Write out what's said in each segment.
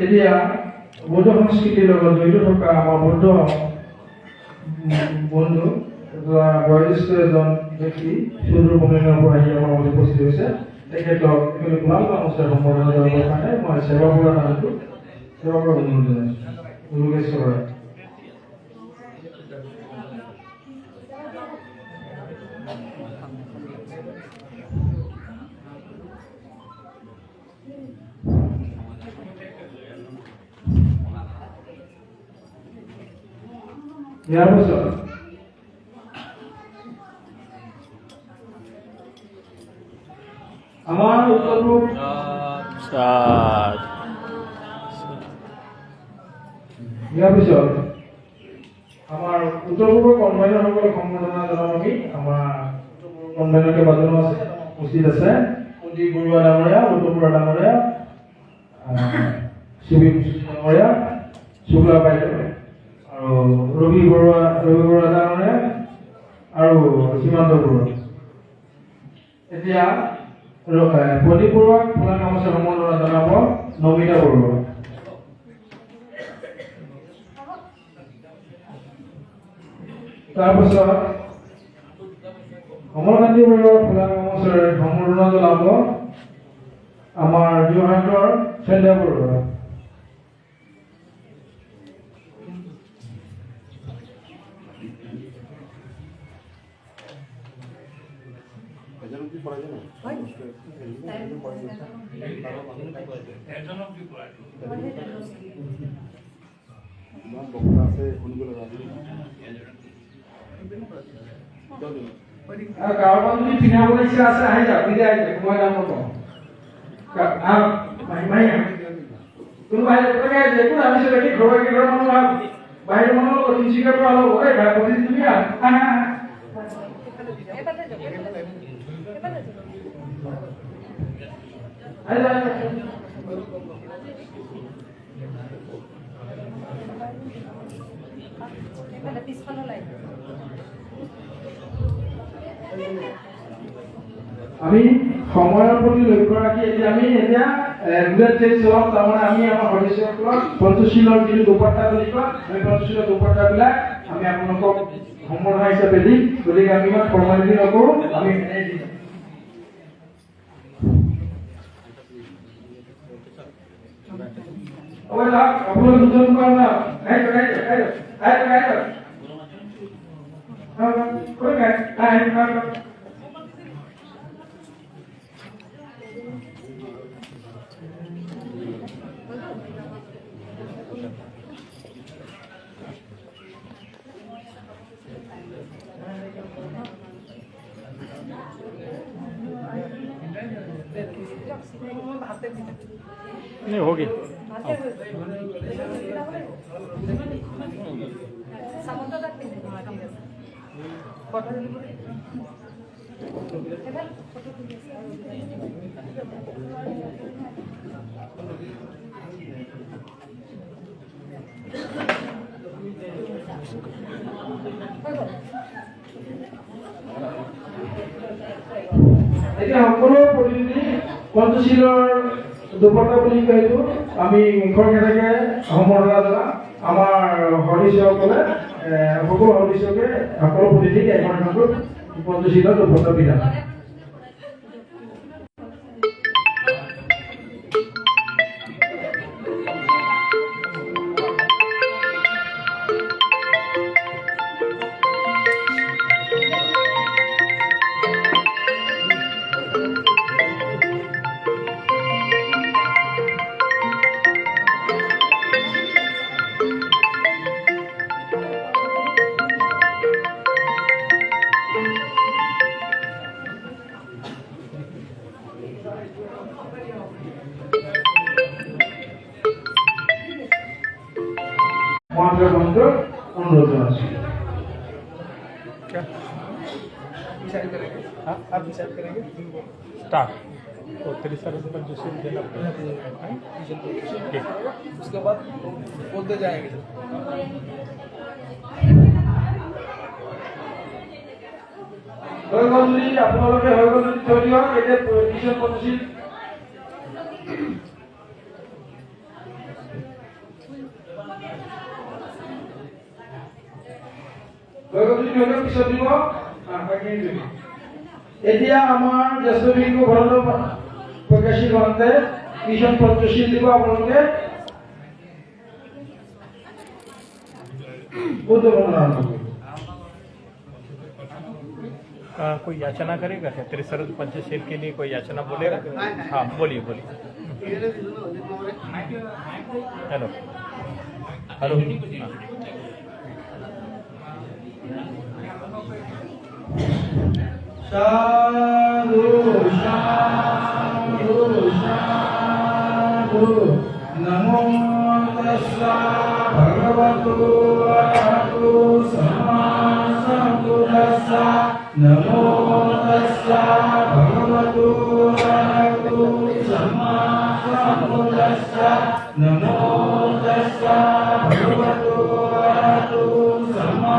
এতিয়া বৌদ্ধ সংস্কৃতিৰ লগত জড়িত থকা আমাৰ বৌদ্ধ বন্ধু বয়োজ্যেষ্ঠ এজন ব্যক্তি সুদূৰ বঙাইগাঁৱৰ পৰা আহি আমাৰ মাজত উপস্থিত হৈছে। তেখেতক ভাল অনুষ্ঠান সম্বৰ্ধনা জনাবৰ কাৰণে মই সেৱা পৰা নামটো সেৱা পৰা অনুৰোধ জনাইছোঁ। যোগেশ্বৰ ইয়াৰ পাছত আমাৰ উত্তৰ পূব ইয়াৰ পিছত আমাৰ উত্তৰ পূবৰ কনভেনৰসকলক সম্বৰ্ধনা জনাম আমি। আমাৰ কনভেনৰ কেইবাজনো আছে, উপস্থিত আছে। কুলদীপ বৰুৱা ডাঙৰীয়া, উত্তৰ বৰুৱা ডাঙৰীয়া, সুবীৰ ডাঙৰীয়া, শুক্লা বাইদেউ আৰু ৰবি বৰুৱা ডাঙৰীয়া আৰু সীমান্ত বৰুৱা। এতিয়া প্ৰদীপ বৰুৱাক ফুলা গামোচা সম্বৰ্ধনা জনাব নমিতা বৰুৱা। তাৰপিছত অমৰকান্তি বৰুৱা ফুলা গামোচাৰে সম্বৰ্ধনা জনাব আমাৰ যোৰহাটৰ সন্ধ্যা বৰুৱা। কাৰোবাৰ যদি পিন্ধাবলৈ ইচ্ছা আছে আহি যাওক, নিজে আহি যাওক, মই দাম নকওঁ। কোনোবাই একো ভাবিছে দেখি ঘৰৰ মানুহ বাহিৰৰ মানুহৰ লগত তিনিচুকীয়াৰ পৰা অলপ তুমি আমি সময়ৰ প্ৰতি লক্ষ্য ৰাখি এতিয়া আমি তাৰমানে আমি আমাৰ সদস্যসকলক পঞ্চশীলৰ যিটো দুপাট্টা বুলি কয়, সেই পঞ্চশীলৰ দুপাট্টাবিলাক আমি আপোনালোকক সম্বৰ্ধনা হিচাপে দিম। গতিকে আমি ইমান ফৰ্মেলিটি নকৰোঁ, আমি এনেই দিম। আপোনালোক দুজন नहीं होगी এতিয়া সকলো প্ৰতিনিধি পঞ্চশীলৰ দুপাট্টা বুলি কয়তো আমি মুখৰ কেনেকে সম্বৰ্ধনা জনাম। আমাৰ সদস্যসকলে সকলো সদস্যকে সকলো প্ৰতিনিধিক এখন পঞ্চশীলৰ দুপাট্টা পিন্ধাম। মহাত্মা বন্ধু অনুরোধ জানাচ্ছি। आप डिसाइड करेंगे स्टार्ट तो 3 देना ठीक उसके बाद बोलते जाएंगे। হৈগলজুৰি আপোনালোকে হৈগলজুৰি থৈ দিয়ক, এতিয়া কিশোৰ পঞ্চী হৈগলজুৰি থৈ দিয়ক, পিছত দিব। এতিয়া আমাৰ জ্যেষ্ঠ ভিক্ষু ভৰদ্ৰ প্ৰকাশী মহন্তে মিছন পঞ্চশীল দিব আপোনালোকে। উদ্বোধন আৰম্ভ কৰিব। कोई याचना करेगा क्या त्रिशरद पंचशील के लिए कोई याचना बोलेगा? हाँ बोलिए बोलिए। हेलो हेलो साधु साधु साधु नमो तस्सा भगवतो अरहतो सम्मा सम्बुद्धस्सा नमो तस्सा भगवतो अरहतो सम्मा सम्बुद्धस्सा नमो तस्सा भगवतो अरहतो सम्मा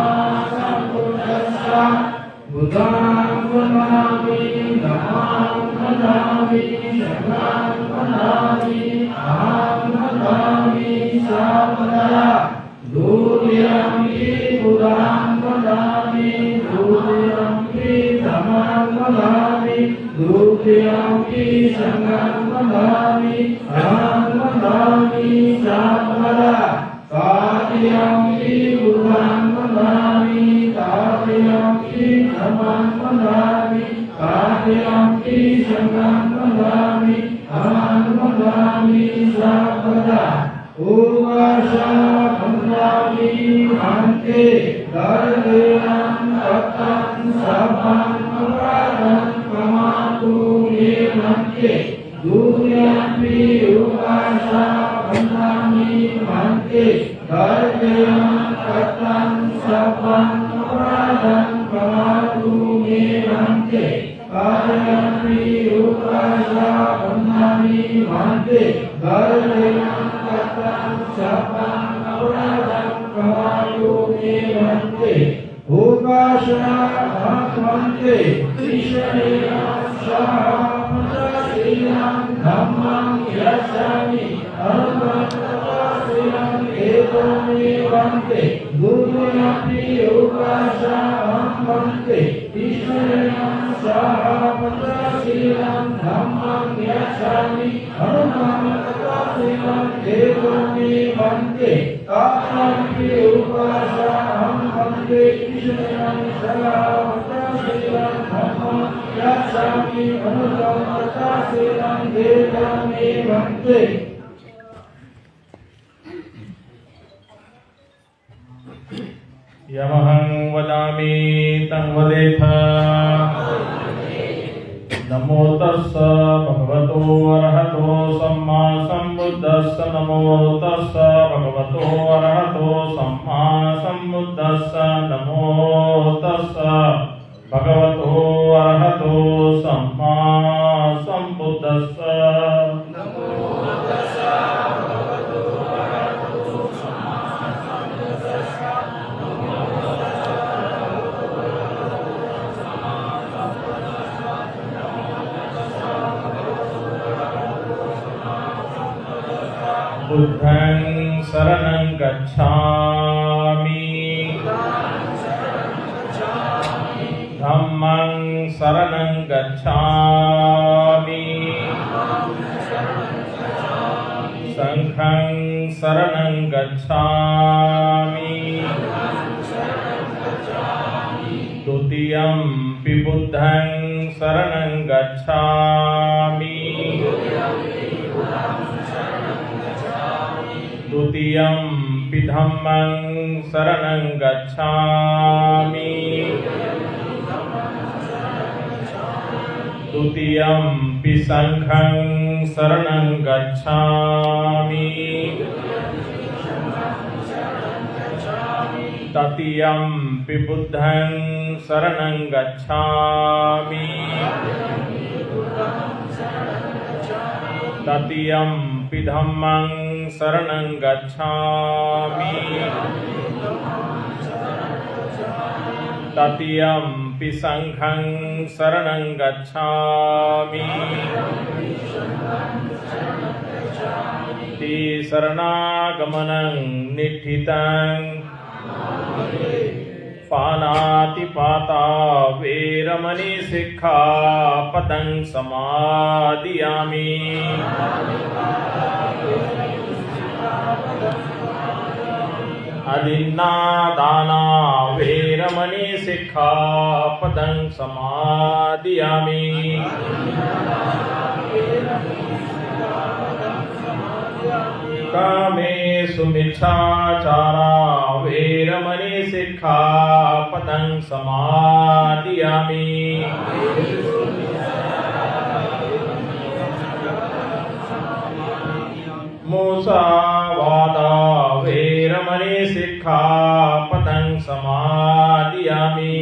सम्बुद्धस्सा बुद्धां वदामि नमः वदामि शरणं वदामि अहं वदामि सावधाना दूरयमि बुद्धां वदामि दूरयमि धम्मं वदामि दूरयमि संघं वदामि अहं वदामि सावधाना कार्यमि बुद्धां वदामि कार्यमि धम्मं वदामि कार्यमि संघं वदामि अहं वदामि सावधाना उवासा वदामि अन्ते दर्देनं तत्तं सभं अपराधं क्षमातु मे अन्ते दूरयमि उवासा वदामि अन्ते दर्देनं तत्तं सभं अपराधं क्षमातु मे अन्ते कार्यमि उवासा वदामि अन्ते दर्देनं तत्तं सभं अपराधं क्षमातु मे अन्ते उपासना भक्तवन्ते ईश्वरेण सह पञ्चशीलं धम्मं यच्छामि अनुपञ्चशीलं एतमेवन्ते दूरयमि उपासना भक्तवन्ते ईश्वरेण सह पञ्चशीलं धम्मं यच्छामि अनुपञ्चशीलं एतमेवन्ते तापमपि उपासना भक्तवन्ते ईश्वरेण सह पञ्चशीलं धम्मं यच्छामि अनुपञ्चशीलं एतमेवन्ते। यमहं वदामि तं वदेथ नमो तस्सा भगवतो अरहतो सम्मा सम्बुद्धस्सा नमो तस्सा भगवतो अरहतो सम्मा सम्बुद्धस्सा नमो तस्सा भगवतो अरहतो सम्मा सम्बुद्धस्सा बुद्धं शरणं गच्छामि धम्मं शरणं गच्छामि संघं शरणं गच्छामि द्वितीयं पि बुद्धं शरणं गच्छामि द्वितीयं पि धम्मं शरणं गच्छामि द्वितीयं पि संघं शरणं गच्छामि ततियम्पि बुद्धं शरणं गच्छामि ततियम्पि धम्मं शरणं गच्छामि ततियम्पि संघं शरणं गच्छामि ते शरणागमनं निठितं पानातिपाता वेरमणि सिक्खापदं समादियामि अदिन्नादाना वेरमणि सिक्खापदं समादियामि कामेषु मिच्छाचारा वेरमणि सिक्खापदं समादियामि मुसावादा वेरमणि सिक्खापदं समादियामि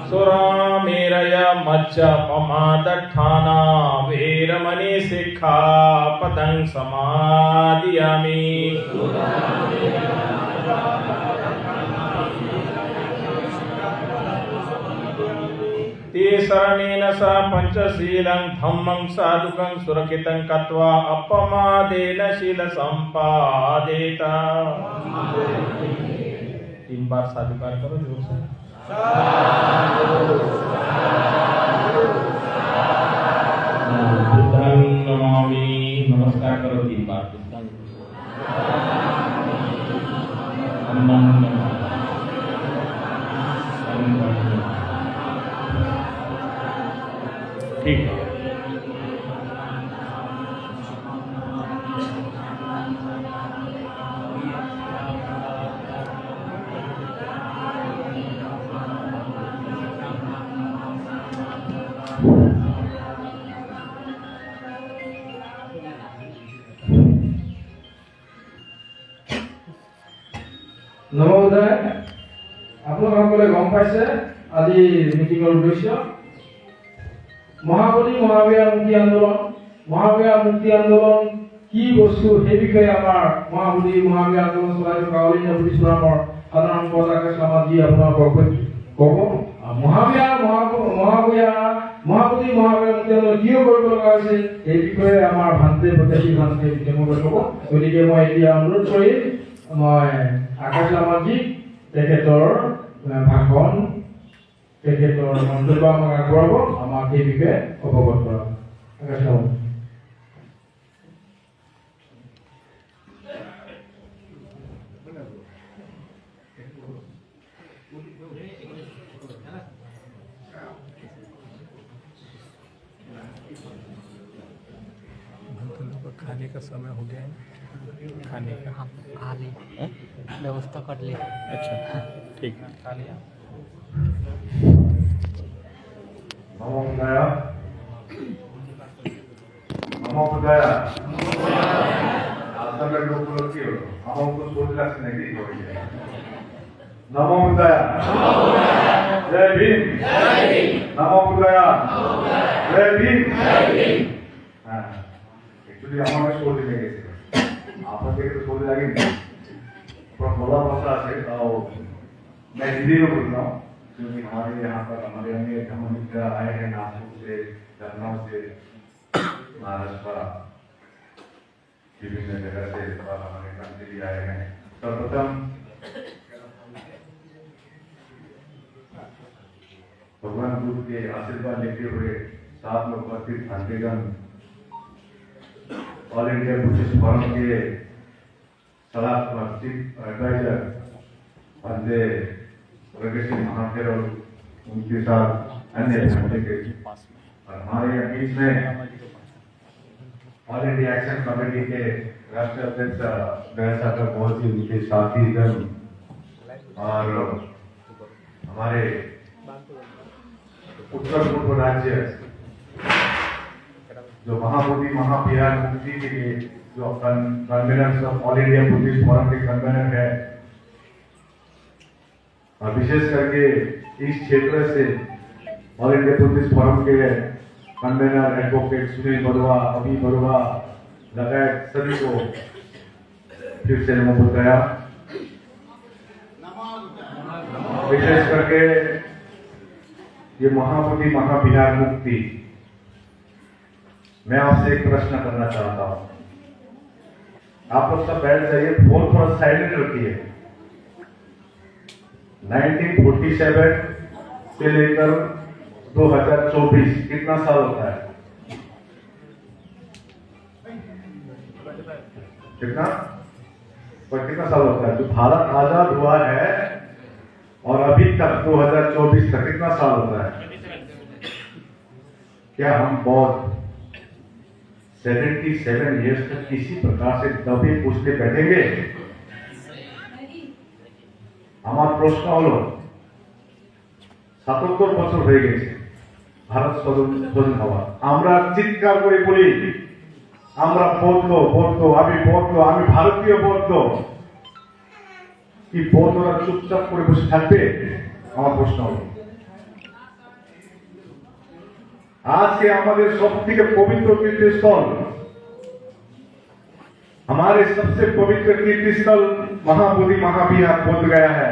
सुरामेरय मज्जपमादठाना वेरमणि सिक्खापदं समादियामि ते शरणेन स पंचशीलं धम्मं साधुकं सुरक्षितं कृत्वा अपमादेन शील संपादेत। 3 बार साधुकार करो जोर से। बुद्धं नमामि, नमस्कार करो 3 बार। बुद्धं धम्मं नमामि, ठीक है। নমোদয়, আপোনালোকে গম পাইছে আজি মিটিঙৰ উদ্দেশ্য মহাবলী মহাবীৰ মুক্তি আন্দোলন কি বস্তু সেই বিষয়ে আমাৰ মহাবলী মহাবীৰ আন্দোলন চলাই থকা অল ইণ্ডিয়া পুলিচ ফোৰামৰ সাধাৰণ সম্পাদক সমাজী আপোনালোকক ক'ব। মহাবলী মহাবীৰ মুক্তি আন্দোলন কিয় কৰিব লগা হৈছে এই বিষয়ে আমাৰ ভান্তে প্ৰত্যাশী ভান্তে ক'ব। গতিকে মই এতিয়া অনুৰোধ কৰি মই আকাশ সামাজিক তেখেতৰ ভাষণ তেখেতৰ মন্তব্য আমাক আগবঢ়াব, আমাক এই বিষয়ে অৱগত কৰাব। আকাশ সামাজিক खाने का समय हो गया है, खाने का हम खा लें, व्यवस्था कर ले। अच्छा ठीक है, खा लिया। नमो बुद्धाय, नमो बुद्धाय। आजकल लोग उपलब्धि हो, हम उनको सोच रखते नहीं कि होगी। नमो बुद्धाय, जय भीम, नमो बुद्धाय, जय भीम। हाँ, एक्चुअली हमारे सोच नहीं गए थे, आपस में तो सोच लगे नहीं। पर बोला भाषा से और मैं हिंदी में बोल रहा हूँ क्योंकि हमारे यहाँ पर हमारे अन्य धर्म मित्र आए हैं नागपुर से, लखनऊ से, महाराष्ट्र, विभिन्न जगह से और हमारे मंत्री भी आए हैं। सर्वप्रथम भगवान गुरु के आशीर्वाद लेते हुए 7 लोग उपस्थित भांतेगण ऑल इंडिया पुलिस फोरम के सलाह चीफ एडवाइजर भांते प्रगति महाशय और उनके साथ अन्य भांते के और हमारे यहाँ बीच में ऑल इंडिया एक्शन कमेटी के राष्ट्रीय अध्यक्ष दयासागर मोहजी, उनके साथीगण और हमारे उत्तर पूर्व राज्य जो महाबोधि महाविहार मुक्ति के लिए जो convener of all India Buddhist forum के कन्वीनर है, और विशेष करके इस क्षेत्र से ऑल इंडिया बुद्धिस्ट फोरम के कन्वीनर एडवोकेट सुनील बरुआ, अभी बरुआ लगाए सभी को फिर से नमो बुद्धाया। विशेष करके ये महाबोधि महाविहार मुक्ति, मैं आपसे एक प्रश्न करना चाहता हूं। आप लोग सब बैठ जाइए, फोन थोड़ा साइलेंट रखिए। 1947 से लेकर 2024 कितना साल होता है? कितना साल होता है? जो भारत आजाद हुआ है और अभी तक 2024 तक कितना साल होता है? क्या हम बहुत 77 ईयर्स तक किसी प्रकार से दबे पूछते बैठेंगे? আমার প্রশ্ন হলো 77 বছর হয়ে গেছে ভারত স্বাধীন হওয়া, আমরা চিৎকার করে বলি আমরা বৌদ্ধ বৌদ্ধ, আমি বৌদ্ধ, আমি ভারতীয় বৌদ্ধ। কি বৌদ্ধরা চুপচাপ করে বসে থাকবে? আমার প্রশ্ন হলো। আজকে আমাদের সব থেকে পবিত্র তীर्थस्थल, हमारे सबसे पवित्र तीर्थस्थल महाबोधि महाविहार बोध गया है।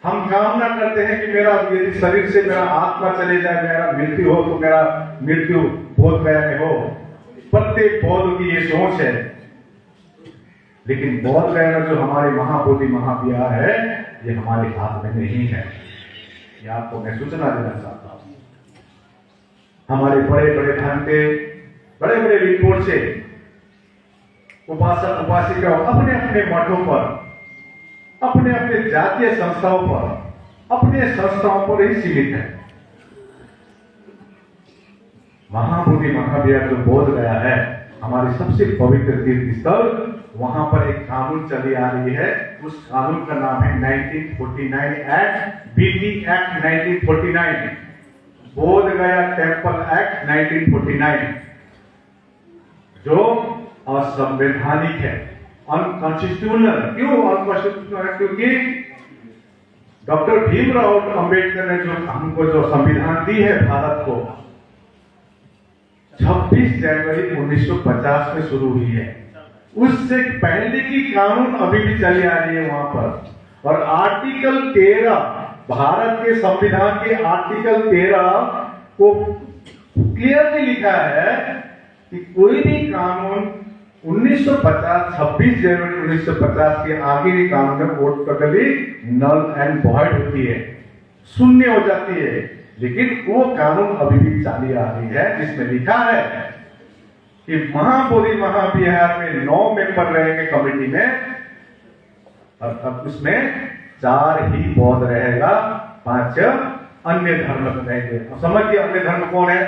हम कामना करते हैं कि मेरा यदि शरीर से मेरा आत्मा चले जाए, मेरा मृत्यु हो तो मेरा मृत्यु बोध गया में हो। प्रत्येक बौद्ध की ये सोच है, लेकिन बोध गया में जो हमारे महाबोधि महाविहार है ये हमारे हाथ में नहीं है। ये आपको मैं सूचना देना चाहता हूं। हमारे बड़े बड़े धर्म के बड़े बड़े रिपोर्ट से उपासक उपासिका अपने अपने मठों पर, अपने अपने जातीय संस्थाओं पर, अपने संस्थाओं पर ही सीमित है। महाबोधि महाविहार जो बोध गया है हमारी सबसे पवित्र तीर्थ स्थल, वहां पर एक कानून चली आ रही है। उस कानून का नाम है 1949 एक्ट, बीटी एक्ट 1949, बोध गया टेम्पल एक्ट 1949, जो असंवैधानिक है, अनकॉन्स्टिट्यूशनल। क्यों अनकॉन्स्टिट्यूशनल है? क्योंकि डॉक्टर भीमराव अंबेडकर ने जो हमको जो संविधान दी है भारत को 26 जनवरी 1950 में शुरू हुई है। उससे पहले की कानून अभी भी चली आ रही है वहां पर। और आर्टिकल 13 भारत के संविधान के आर्टिकल 13 को क्लियरली लिखा है कि कोई भी कानून 26 जनवरी 1950 के आगे के कानून में vote totally null and void होती है, शून्य हो जाती है। लेकिन वो कानून अभी भी चली आ रही है, जिसमें लिखा है कि महाबोधि महाविहार में 9 मेंबर रहेंगे कमेटी में, और अब उसमें 4 ही बौद्ध रहेगा, 5 अन्य धर्म रहेंगे। समझिए अन्य धर्म कौन है?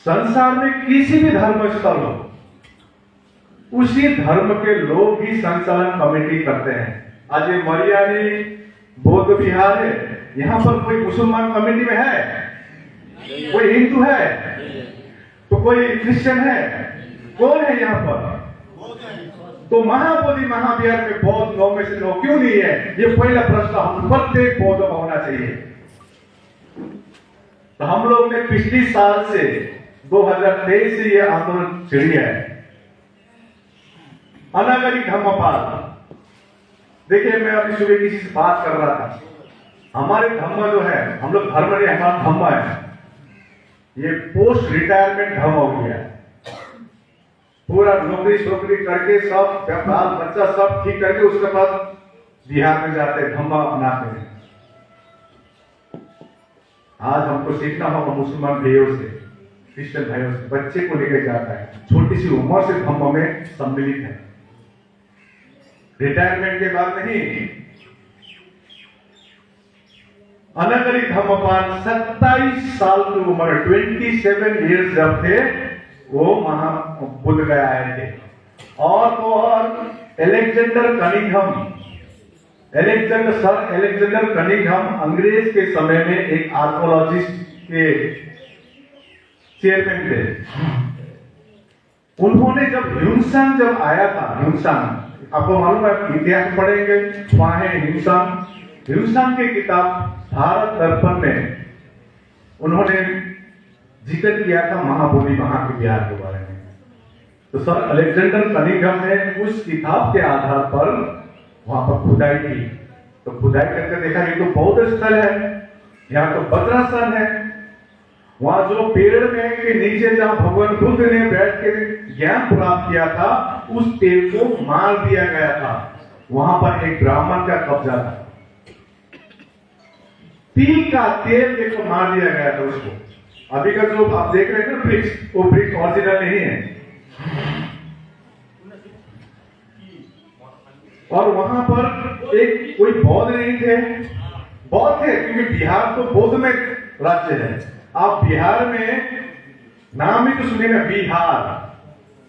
संसार में किसी भी धर्म स्थल हो, उसी धर्म के लोग ही संचालन कमेटी करते हैं। आज ये मरियानी बौद्ध विहार है, यहां पर कोई मुसलमान कमेटी में है? कोई हिंदू है? तो कोई क्रिश्चियन है? कौन है यहाँ पर? तो महाबोधि महाविहार में बौद्ध 9 में से 9 क्यों नहीं है? ये पहला प्रश्न हम प्रत्येक बौद्ध को होना चाहिए। तो हम लोग ने पिछली साल से 2023 से ये आंदोलन छिड़ी है। अनागरिक धम्मपाल, देखिए मैं अभी सुबह किसी से बात कर रहा था, हमारे धम्म जो है, हम लोग धर्म नहीं, हमारा धम्म है, ये पोस्ट रिटायरमेंट धर्म हो गया। पूरा नौकरी करके सब बाल बच्चा सब ठीक करके उसके बाद बिहार में जाते हैं, धम्मा अपनाते हैं। आज हमको सीखना होगा मुसलमान भाइयों से, क्रिश्चियन भाइयों से, बच्चे को लेकर जाता है, छोटी सी उम्र से धम्म में सम्मिलित है, रिटायरमेंट के बाद नहीं। अनागरिक धम्मपाल 27 साल की उम्र, 27 ईयर्स जब थे वो वहां बुद्ध गया आए थे। और तो और एलेक्जेंडर कनिंघम अंग्रेज के समय में एक आर्कोलॉजिस्ट के चेयरमैन थे। उन्होंने जब ह्यूनसांग जब आया था, ह्यूनसांग आपको मालूम है, इतिहास पढ़ेंगे वहां है ह्यूनसांग की किताब भारत दर्पण में उन्होंने जिक्र किया था महाबोधि महान विहार के बारे में। तो सर अलेक्जेंडर कनिंघम ने उस किताब के आधार पर वहां पर खुदाई की। तो खुदाई करके देखा ये तो बौद्ध स्थल है, यहाँ तो वज्रासन है। वहां जो पेड़ में के नीचे जहां भगवान बुद्ध ने बैठ के ज्ञान प्राप्त किया था, उस पेड़ को मार दिया गया था। वहां पर एक ब्राह्मण का कब्जा था, तिल का तेल देखो मार दिया गया था उसको। अभी का जो आप देख रहे हैं ना ब्रिक्स, वो ब्रिक्स ओरिजिनल नहीं है। और वहां पर एक कोई बौद्ध नहीं थे, बौद्ध थे क्योंकि बिहार तो बौद्ध में राज्य है। आप बिहार में नाम ही तो सुने ना, बिहार।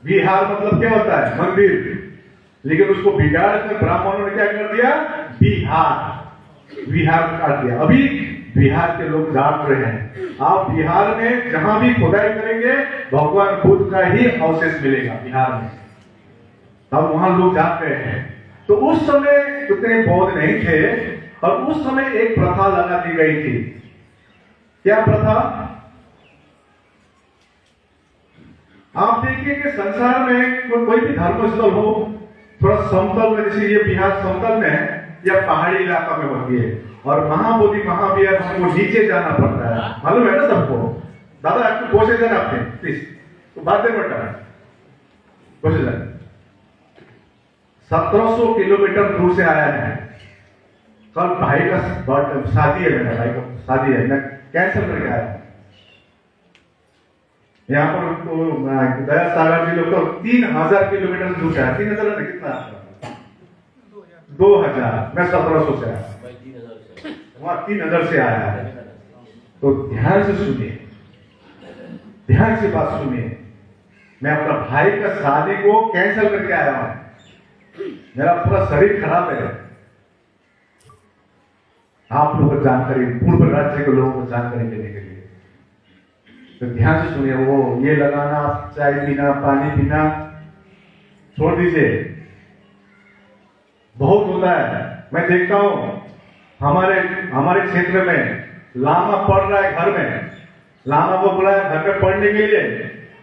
बिहार मतलब क्या होता है? मंदिर। लेकिन उसको बिगाड़ कर ब्राह्मणों ने क्या कर दिया? बिहार कर दिया। अभी बिहार के लोग जाग रहे हैं। आप बिहार में जहां भी खुदाई करेंगे भगवान बुद्ध का ही अवशेष मिलेगा बिहार में। अब वहां लोग जाग रहे हैं। तो उस समय उतने बौद्ध नहीं थे और उस समय एक प्रथा लगा दी गई थी। क्या प्रथा? आप देखिए कि संसार में कोई भी धर्मस्थल हो, थोड़ा समतल में, जैसे ये बिहार समतल में है या पहाड़ी इलाका में होती है, और महाबोधि महाविहार हमको नीचे जाना पड़ता है। मालूम है ना सबको? दादा आपको कोशिश है ना आपने, प्लीज तो बातें बता कोशिश है। 1700 किलोमीटर दूर से आया है। कल भाई का शादी है, मेरा भाई का शादी है, मैं कैंसिल करके आया। यहाँ पर दया सागर जी लोग तो 3000 किलोमीटर दूर से आया। 3000 है कितना? 2000। मैं 1700 से आया, वहां 3000 से आया है। तो ध्यान से सुनिए, ध्यान से बात सुनिए। मैं अपना भाई का शादी को कैंसिल करके आया हूं। मेरा पूरा शरीर खराब है। आप लोगों को जानकारी, पूर्व राज्य के लोगों को जानकारी देने के लिए, तो ध्यान से सुनिए। वो ये लगाना, चाय पीना, पानी पीना छोड़ दीजिए, बहुत होता है। मैं देखता हूं हमारे क्षेत्र में लामा पढ़ रहा है घर में, लामा को बुलाया घर में पढ़ने के लिए,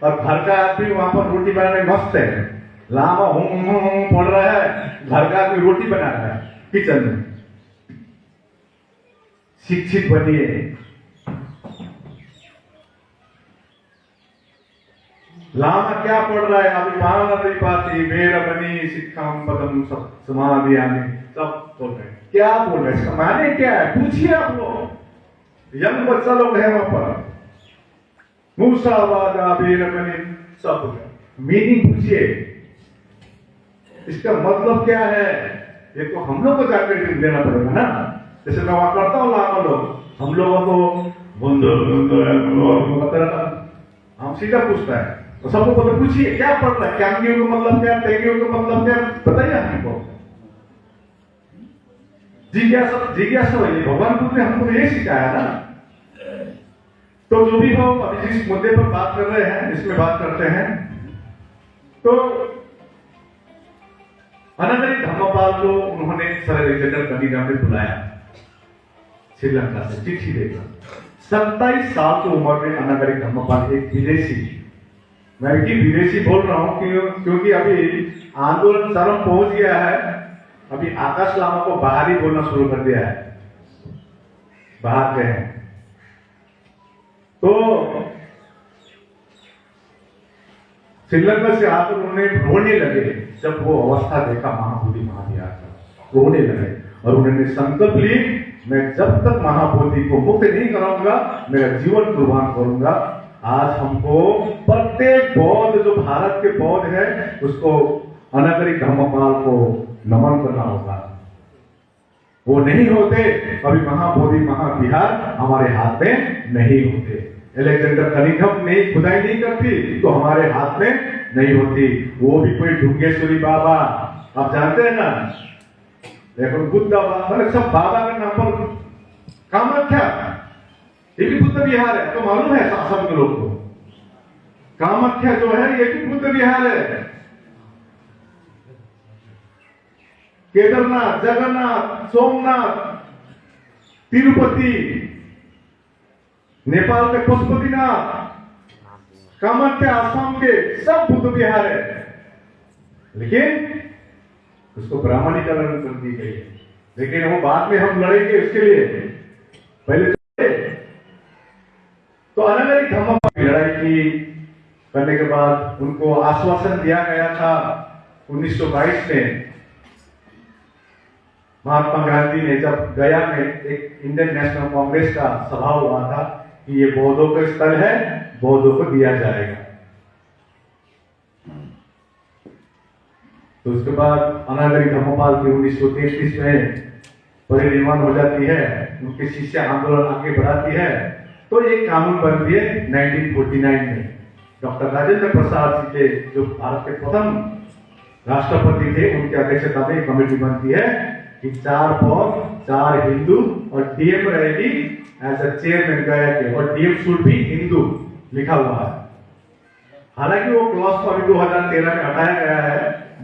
और घर का आदमी वहां पर रोटी बनाने मस्त है। लामा हम पढ़ रहा है, घर का आदमी रोटी बना रहा है किचन में। शिक्षित बनिए। लामा क्या पढ़ रहा है? अभी पाती मेरा बनी शिक्षाम पदम सब समाधियामी सब बोल रहे हैं। क्या बोल रहे हैं? इसका माने क्या है? पूछिए आप लोग, यंग बच्चा लोग है वहां पर। मूसावादा मेरा बनी सब मीनिंग पूछिए, इसका मतलब क्या है? ये तो हम लोग को जानकारी देना पड़ेगा ना। जैसे मैं वहां करता हूँ लामा लोग, हम लोगों को हम सीधा पूछता है, तो सबको बोलते पूछिए क्या पढ़ रहा है, क्या का मतलब क्या, तेगियों का मतलब क्या, बताइए हमको। जिज्ञासा होगी। भगवान बुद्ध ने हमको ये सिखाया ना। तो जो भी हो, अभी जिस मुद्दे पर बात कर रहे हैं, इसमें बात करते हैं। तो अनागरिक धर्मपाल को उन्होंने सर अलेक्जेंडर कनिंघम ने बुलाया श्रीलंका से, चिट्ठी देकर। 27 साल की उम्र में अनागरिक धर्मपाल एक विदेशी, मैं भी विदेशी बोल रहा हूं क्योंकि अभी आंदोलन चरम पहुंच गया है। अभी आकाश लामा को बाहर ही बोलना शुरू कर दिया है, बाहर गए हैं। तो श्रीलंका से आकर उन्होंने रोने लगे। जब वो अवस्था देखा महाबोधि महाविहार का, रोने लगे और उन्होंने संकल्प ली, मैं जब तक महाबोधि को मुक्त नहीं कराऊंगा मेरा जीवन कुर्बान करूंगा। आज हमको प्रत्येक बौद्ध जो भारत के बौद्ध है उसको अनागरिक धर्मपाल को नमन करना होगा। वो नहीं होते अभी महाबोधि महाविहार हमारे हाथ में नहीं होते। अलेक्जेंडर कनिंघम ने खुदाई नहीं करती तो हमारे हाथ में नहीं होती। वो भी कोई ढुंगेश्वरी बाबा, आप जानते हैं ना, देखो बुद्ध बाबा, सब बाबा के नाम पर काम रखा। ये भी बुद्ध विहार है, तो मालूम है असम के लोग को। कामाख्या जो है ये भी बुद्ध विहार है। केदारनाथ, जगन्नाथ, सोमनाथ, तिरुपति, नेपाल के पशुपतिनाथ, कामाख्या आसाम के सब बुद्ध विहार है, लेकिन उसको ब्राह्मणीकरण कर दी गई है। लेकिन वो बाद में हम लड़ेंगे उसके लिए, पहले तो अलग अलग धर्मों की लड़ाई की करने के बाद उनको आश्वासन दिया गया था 1922 में। महात्मा गांधी ने जब गया में एक इंडियन नेशनल कांग्रेस का सभा हुआ था कि ये बौद्धों का स्थल है, बौद्धों को दिया जाएगा। तो उसके बाद अनागरी धर्मपाल की 1933 में परिनिर्वाण हो जाती है, उनके शिष्य आंदोलन आगे बढ़ाती है, तो एक कानून बनती है 1949 में। डॉक्टर राजेंद्र प्रसाद जी थे जो भारत के प्रथम राष्ट्रपति थे, उनकी अध्यक्षता में कमेटी बनती है कि 4 बौद्ध, 4 हिंदू और डीएम रहेगी एज अ चेयरमैन गया के, और डीएम शुड भी हिंदू लिखा हुआ है। हालांकि वो क्लॉज को अभी 2013 में हटाया गया है।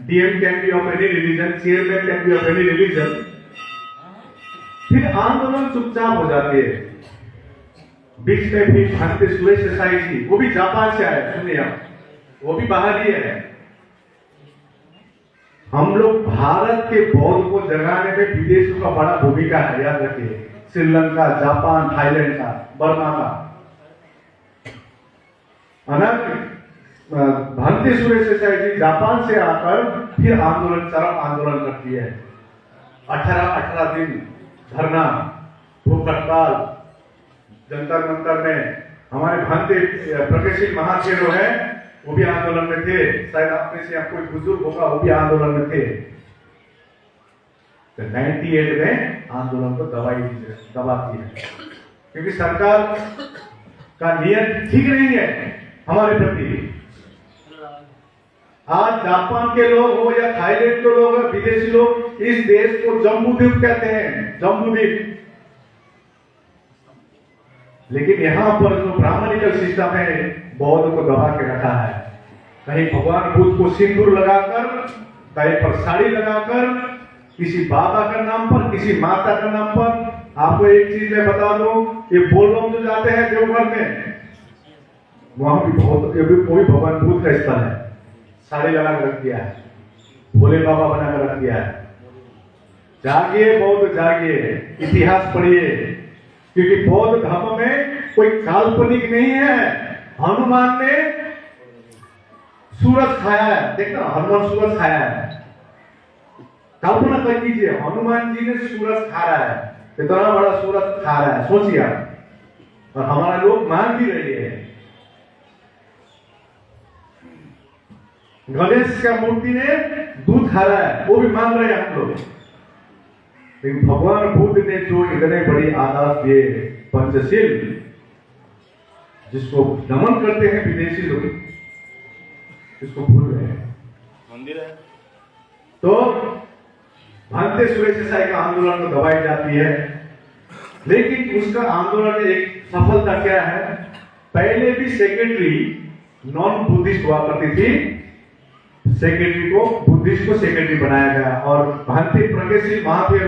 DM can be of any religion, chairman can be of any religion. फिर आंदोलन चुपचाप हो जाती है। बीच में भी भारतीय सुरेश देसाई जी, वो भी जापान से आए, सुनिए आप, वो भी बाहरी है। हम लोग भारत के बौद्ध को जगाने में विदेशों का बड़ा भूमिका है, याद रखिए। श्रीलंका, जापान, थाईलैंड का, बर्मा का। भारतीय सुरेश देसाई जी जापान से आकर फिर आंदोलन, चरम आंदोलन करती है। 18 दिन धरना, भूख हड़ताल, जंतर मंतर में। हमारे भारतीय प्रगतिशील महाशय जो है वो भी आंदोलन में थे, शायद आपने से कोई बुजुर्ग होगा, वो भी आंदोलन में थे। तो 98 में आंदोलन को दबाती है, क्योंकि सरकार का नियत ठीक नहीं है हमारे प्रति। आज जापान के लोग हो या थाईलैंड के लोग, विदेशी लोग इस देश को जम्बूद्वीप कहते हैं, जम्बूद्वीप। लेकिन यहां पर जो ब्राह्मणिकल सिस्टम है, बौद्ध को दबा के रखा है। कहीं भगवान बुद्ध को सिंदूर लगाकर, कहीं पर साड़ी लगाकर, किसी बाबा का नाम पर, किसी माता का नाम पर। आपको एक चीज मैं बता दूं, ये बोलबम जो जाते हैं देवघर में, वहां भी बहुत, ये भी कोई भगवान बुद्ध का स्थल है, साड़ी लगा कर रख दिया है, भोले बाबा बनाकर रख दिया है। जागिए बौद्ध, जागिए, इतिहास पढ़िए, क्योंकि बौद्ध धर्म में कोई काल्पनिक नहीं है। हनुमान ने सूरज खाया है, देखना, हनुमान सूरज खाया है। कल्पना कर लीजिए, हनुमान जी ने सूरज खा रहा है, इतना बड़ा सूरज खा रहा है, सोचिए आप। और हमारा लोग मान भी रही है। गणेश का मूर्ति ने दूध खा रहा है, वो भी मान रहे हैं हम लोग। लेकिन भगवान बुद्ध ने जो इतने बड़ी आदर्श दिए, पंचशील, जिसको नमन करते हैं विदेशी लोग, इसको भूल रहे हैं। मंदिर है तो भारतीय सुरेश देसाई का आंदोलन को दबाई जाती है। लेकिन उसका आंदोलन एक सफलता क्या है, पहले भी सेक्रेटरी नॉन बुद्धिस्ट हुआ करती थी, सेक्रेटरी को बुद्धिस्ट को सेक्रेटरी बनाया गया। और Bhartiya Pragatisheel Mahavir,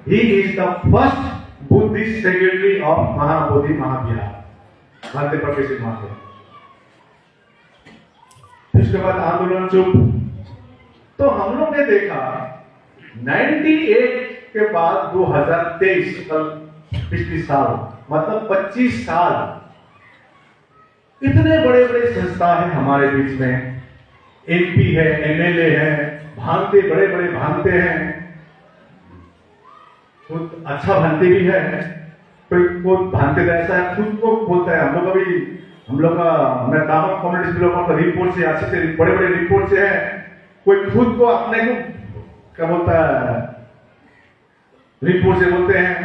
he is the first Buddhist secretary of Mahabodhi Mahavihar, Bhartiya Pragatisheel Mahavir. उसके बाद आंदोलन चुप। तो हम लोग ने देखा 98 के बाद 2023 पिछले साल, मतलब 25 साल, इतने बड़े बड़े संस्था है हमारे बीच में। एमपी है, एमएलए है, भांते, बड़े बड़े भांते हैं, खुद अच्छा भांते भी है, कोई भांते ऐसा है खुद को बोलता है। हम लोग का मैं दामन कम्युनिस्ट लोगों का रिपोर्ट से, अच्छे से बड़े बड़े रिपोर्ट से है, कोई खुद को अपने को क्या बोलता है, रिपोर्ट से बोलते हैं।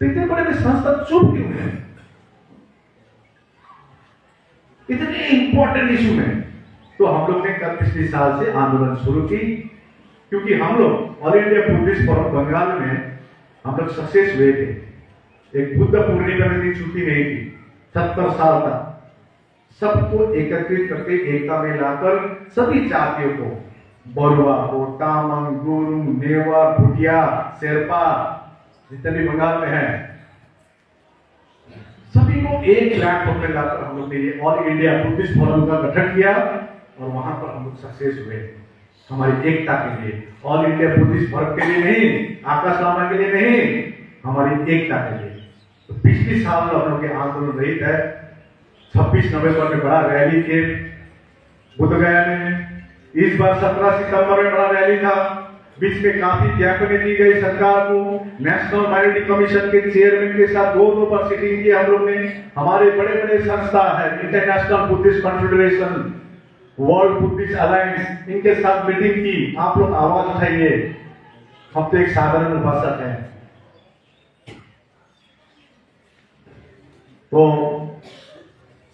तो इतने बड़े बड़े संस्था चुप क्यों है इतने इंपॉर्टेंट इशू में? तो हम लोग ने कल पिछले साल से आंदोलन शुरू की, क्योंकि हम लोग All India Buddhist Forum Bengal में हम लोग सक्सेस हुए थे। एक बुद्ध पूर्णिमा में छुट्टी नहीं थी 70 साल तक। सबको एकत्रित करके एकता में लाकर सभी जातियों को, बरुआ को, तामांग, गुरुंग, नेवार, भुटिया, शेरपा, जितने भी बंगाल में हैं, सभी को एक प्लेटफॉर्म में लाकर हम लोग ने ये ऑल इंडिया बुद्धिस्ट फोरम का गठन किया और वहां पर हम लोग सक्सेस हुए हमारी एकता के लिए। ऑल इंडिया बुद्धिस्ट फोरम के लिए नहीं, आकाश लामा के लिए नहीं, हमारी एकता के लिए। तो पिछले साल हम लोग के आंदोलन रहित है। 26 नवंबर में बड़ा रैली के बुद्धगया में, इस बार 17 सितंबर में बड़ा रैली था। बीच में काफी ज्ञापनें दी गई सरकार को। नेशनल माइनॉरिटी कमीशन के चेयरमैन के साथ दो बार सिटिंग की हम लोग ने। हमारे बड़े बड़े संस्था है, international Buddhist confederation, world Buddhist alliance, इनके साथ मीटिंग की। आप लोग आवाज उठाइए, हम तो एक साधारण उपासक हैं। तो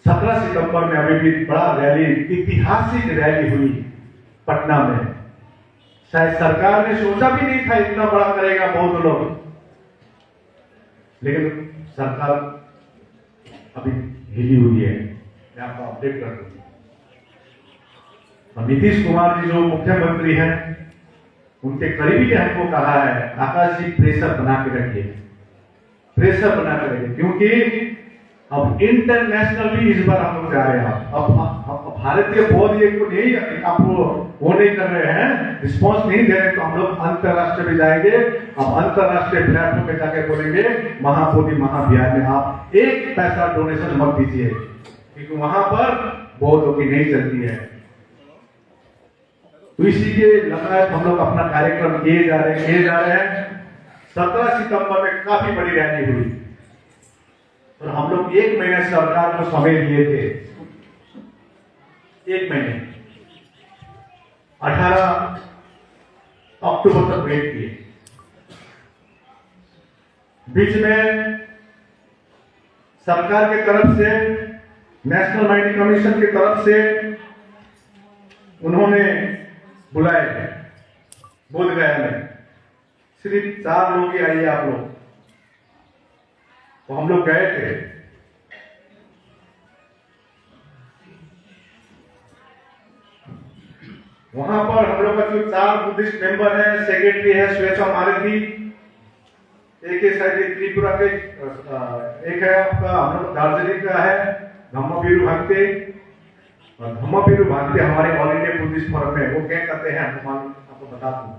17 सितंबर में अभी भी बड़ा रैली, ऐतिहासिक रैली हुई पटना में। शायद सरकार ने सोचा भी नहीं था इतना बड़ा करेगा बहुत लोग, लेकिन सरकार अभी हिली हुई है। मैं आपको अपडेट कर दूं। नीतीश कुमार जी जो मुख्यमंत्री हैं, उनके करीबी ने हमको कहा है, आकाश जी प्रेशर बना के रखिए, प्रेशर बना के रखिए, क्योंकि अब इंटरनेशनल भी इस बार हम लोग जा रहे हैं। अब भारतीय फौज को नहीं, आपको वो नहीं कर रहे हैं, रिस्पॉन्स नहीं दे रहे, तो हम लोग अंतरराष्ट्रीय में जाएंगे। अब अंतरराष्ट्रीय प्लेटफॉर्म पे जाके बोलेंगे महाबोधि महाभियान में आप एक पैसा डोनेशन मत दीजिए, क्योंकि वहां पर बौद्धों की नहीं चलती है। तो इसी के लगातार हम लोग अपना कार्यक्रम किए जा रहे हैं। 17 सितंबर में काफी बड़ी रैली हुई और हम लोग 1 महीने सरकार को समय दिए थे। 1 महीने 18 अक्टूबर तक वेट किए। बीच में सरकार की तरफ से, नेशनल माइनॉरिटी कमीशन की तरफ से उन्होंने बुलाए बोधगया में, सिर्फ 4 लोग ही आइए आप लोग। तो हम लोग गए थे। वहां पर हम लोग का जो 4 बुद्धिस्ट मेंबर है, सेक्रेटरी है श्वेता मारुति, एक है शायद त्रिपुरा के, एक है आपका हम लोग दार्जिलिंग का है धम्मवीरू भांगते, और धम्मवीरू भांगते हमारे ऑल इंडिया बुद्धिस्ट फोरम में। वो क्या करते हैं आपको बता दूं।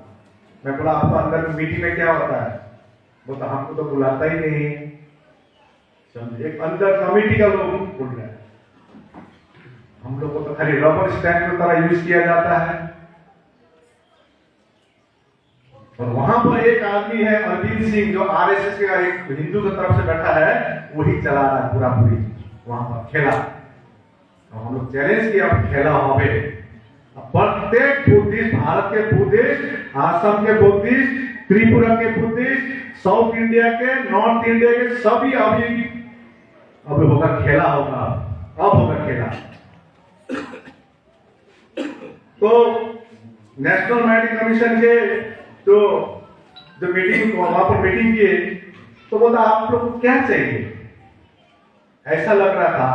मैं बोला आपको अंदर मीटिंग में क्या होता है, वो तो हमको तो बुलाता ही नहीं है। एक अंदर कमेटी का लोग बोल रहे हैं, हम लोग को तो खाली रबर स्टैंप की तरह यूज किया जाता है। और वहां पर एक आदमी है अरविंद सिंह, जो आरएसएस का एक हिंदू की तरफ से बैठा है, वही चला रहा है पूरा पूरी वहां पर खेला। और हम लोग चैलेंज किया खेला होवे। प्रत्येक बुद्धिस्ट, भारत के बुद्धिस्ट, आसाम के बुद्धिस्ट, त्रिपुरा के बुद्धिस्ट, साउथ इंडिया के, नॉर्थ इंडिया के सभी अभी होगा खेला होगा, अब होगा खेला। तो नेशनल माइनॉरिटी कमीशन के जो मीटिंग, वहां पर मीटिंग किए, तो बोला आप लोग को क्या चाहिए। ऐसा लग रहा था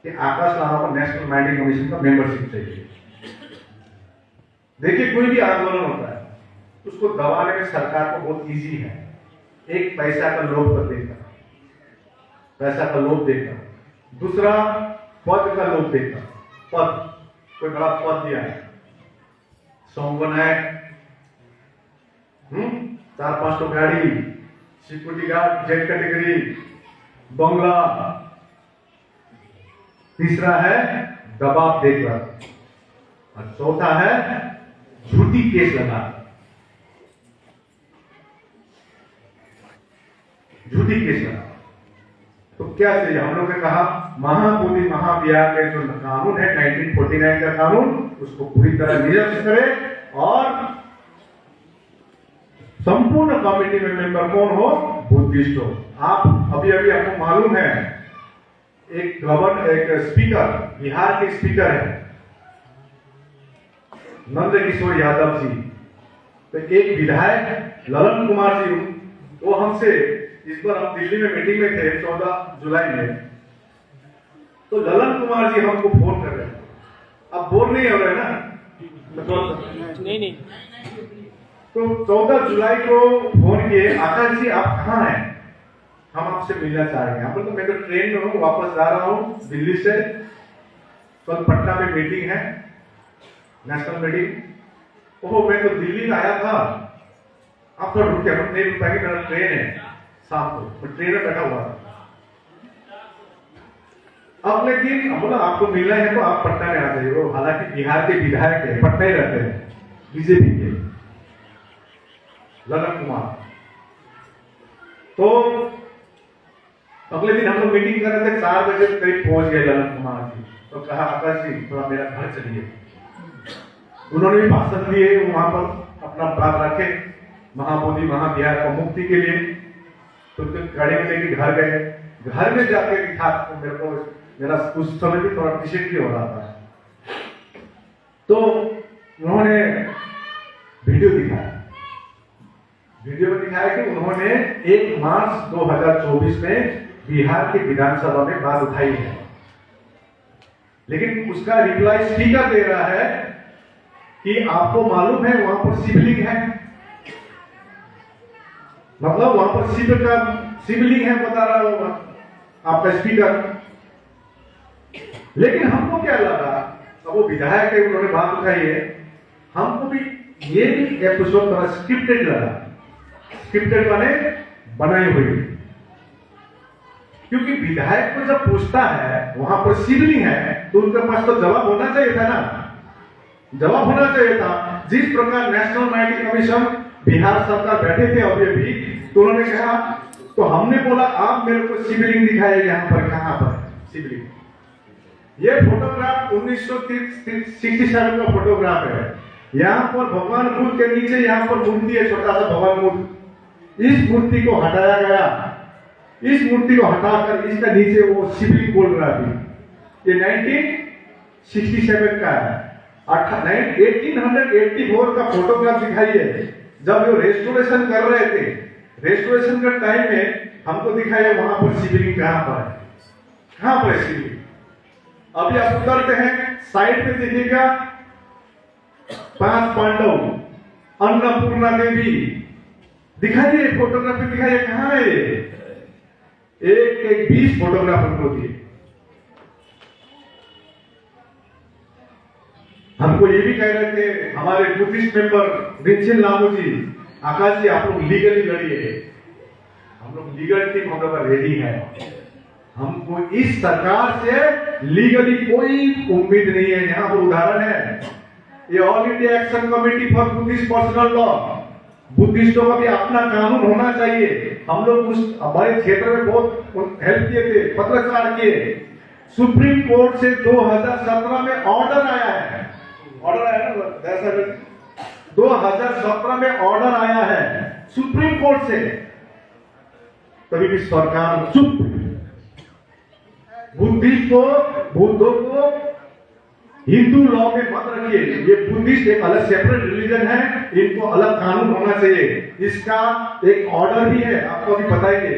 कि आकाश लामा को नेशनल माइनॉरिटी कमीशन का मेंबरशिप चाहिए। देखिए कोई भी आंदोलन होता है, उसको दबाने में सरकार को बहुत इजी है। एक पैसा का लोभ कर देगा, पैसा का लोभ देगा। दूसरा पद का लोभ देगा, पद, कोई बड़ा पद दिया है, सौगन है, 4-5 तो गाड़ी, सिक्योरिटी गार्ड, जेट कैटेगरी, बंगला। तीसरा है दबाव देकर, और चौथा है झूठी केस लगा, झूठी केस लगा। तो क्या चाहिए, हम लोग ने कहा महाबोधि महाभियान के जो कानून है 1949 का कानून, उसको पूरी तरह निरस्त करे और संपूर्ण कमेटी में मेंबर कौन हो, बुद्धिस्ट हो। आप अभी आपको मालूम है, एक स्पीकर, बिहार के स्पीकर है नंद किशोर यादव जी, तो एक विधायक ललन कुमार जी, वो हमसे, इस बार हम दिल्ली में मीटिंग में थे 14 जुलाई में, तो ललन कुमार जी हमको फोन कर रहे हैं, अब बोर नहीं हो रहे ना, नहीं तो 14 जुलाई को फोन किए, आकाश जी आप कहाँ हैं, हम आपसे मिलना चाह रहे हैं। हम तो मैं तो ट्रेन में हूँ, वापस जा रहा हूँ दिल्ली से, कल पटना में मीटिंग है, नेशनल मीटिंग। ओहो मैं तो दिल्ली में आया था, आप तो रुके, हम नहीं रुक पाएंगे, मेरा ट्रेन है शाम को, मैं ट्रेन में बैठा हुआ था। अब लेकिन हम बोला आपको मिलना है तो आप पटना में आ जाइए। वो हालांकि बिहार के विधायक है, पटना ही रहते हैं, बीजेपी के ललन कुमार। तो अगले दिन हम लोग मीटिंग कर रहे थे, 4 बजे करीब पहुंच गए ललन कुमार जी। तो कहा आकाश जी थोड़ा मेरा घर चलिए। उन्होंने भी भाषण दिए, वहां पर अपना बात रखे महाबोधि महाविहार को मुक्ति के लिए। तो गाड़ी में लेके घर गए, घर में जाके दिखा मेरे को, मेरा उस समय भी थोड़ा डिसेंट्री हो रहा था, तो उन्होंने वीडियो दिखाया। वीडियो में दिखाया कि उन्होंने 1 मार्च 2024 में बिहार की विधानसभा में बात उठाई है, लेकिन उसका रिप्लाई स्पीकर दे रहा है कि आपको मालूम है वहां पर शिवलिंग है, मतलब वहां पर शिवलिंग है बता रहा होगा आपका स्पीकर। लेकिन हमको क्या लगा, अब वो विधायक है, उन्होंने बात उठाई है, हमको भी ये भी एपिसोड थोड़ा स्क्रिप्टेड लगा, स्क्रिप्टेड माने बनाई हुई। क्योंकि विधायक को जब पूछता है वहां पर शिवलिंग है, तो उनके पास तो जवाब होना चाहिए था ना, जवाब होना चाहिए था। जिस प्रकार नेशनल माइनिंग कमीशन बिहार सरकार बैठे थे अभी, तो उन्होंने कहा, तो हमने बोला आप मेरे को शिवलिंग दिखाइए, यहाँ पर कहां पर शिवलिंग। ये फोटोग्राफ 1967 का फोटोग्राफ है। यहाँ पर भगवान बुद्ध के नीचे यहाँ पर मूर्ति है, छोटा सा भगवान बुद्ध। इस मूर्ति को हटाया गया, इस मूर्ति को हटाकर इसका नीचे वो शिवलिंग बोल रहा थी। ये 1967 का है। 1884 का फोटोग्राफ दिखाइए, जब वो रेस्टोरेशन कर रहे थे, रेस्टोरेशन के टाइम में हमको दिखाया वहां पर शिवलिंग कहां पर है, कहां पर है शिवलिंग। अभी आप उतरते हैं, साइड में देखिएगा 5 पांडव, अन्नपूर्णा देवी, दिखाइए फोटोग्राफ में, दिखाइए कहां है ये। एक 20 फोटोग्राफ हमको दिए। हमको ये भी कह रहे थे हमारे बुद्धिस्ट मेंबर रिंचल नामू जी, आकाश जी आप लोग लीगली लड़िए। हम लोग लीगल टीम हम लोग रेडी है, हमको इस सरकार से लीगली कोई उम्मीद नहीं है। यहाँ पर उदाहरण है, ये all India action committee for Buddhist personal law, बुद्धिस्टों का भी अपना कानून होना चाहिए। हम लोग उस हमारे क्षेत्र में बहुत हेल्प किए थे, पत्रकार किए। सुप्रीम कोर्ट से 2017 में ऑर्डर आया है, ऑर्डर आया ना 2017 में ऑर्डर आया है सुप्रीम कोर्ट से, तभी भी सरकार चुप। बुद्धिस्ट को, बुद्धों को हिंदू लॉ में मत रखिए, ये बुद्धिस्ट एक अलग सेपरेट रिलीजन है, इनको अलग कानून होना चाहिए। इसका एक ऑर्डर भी है, आपको अभी बताएंगे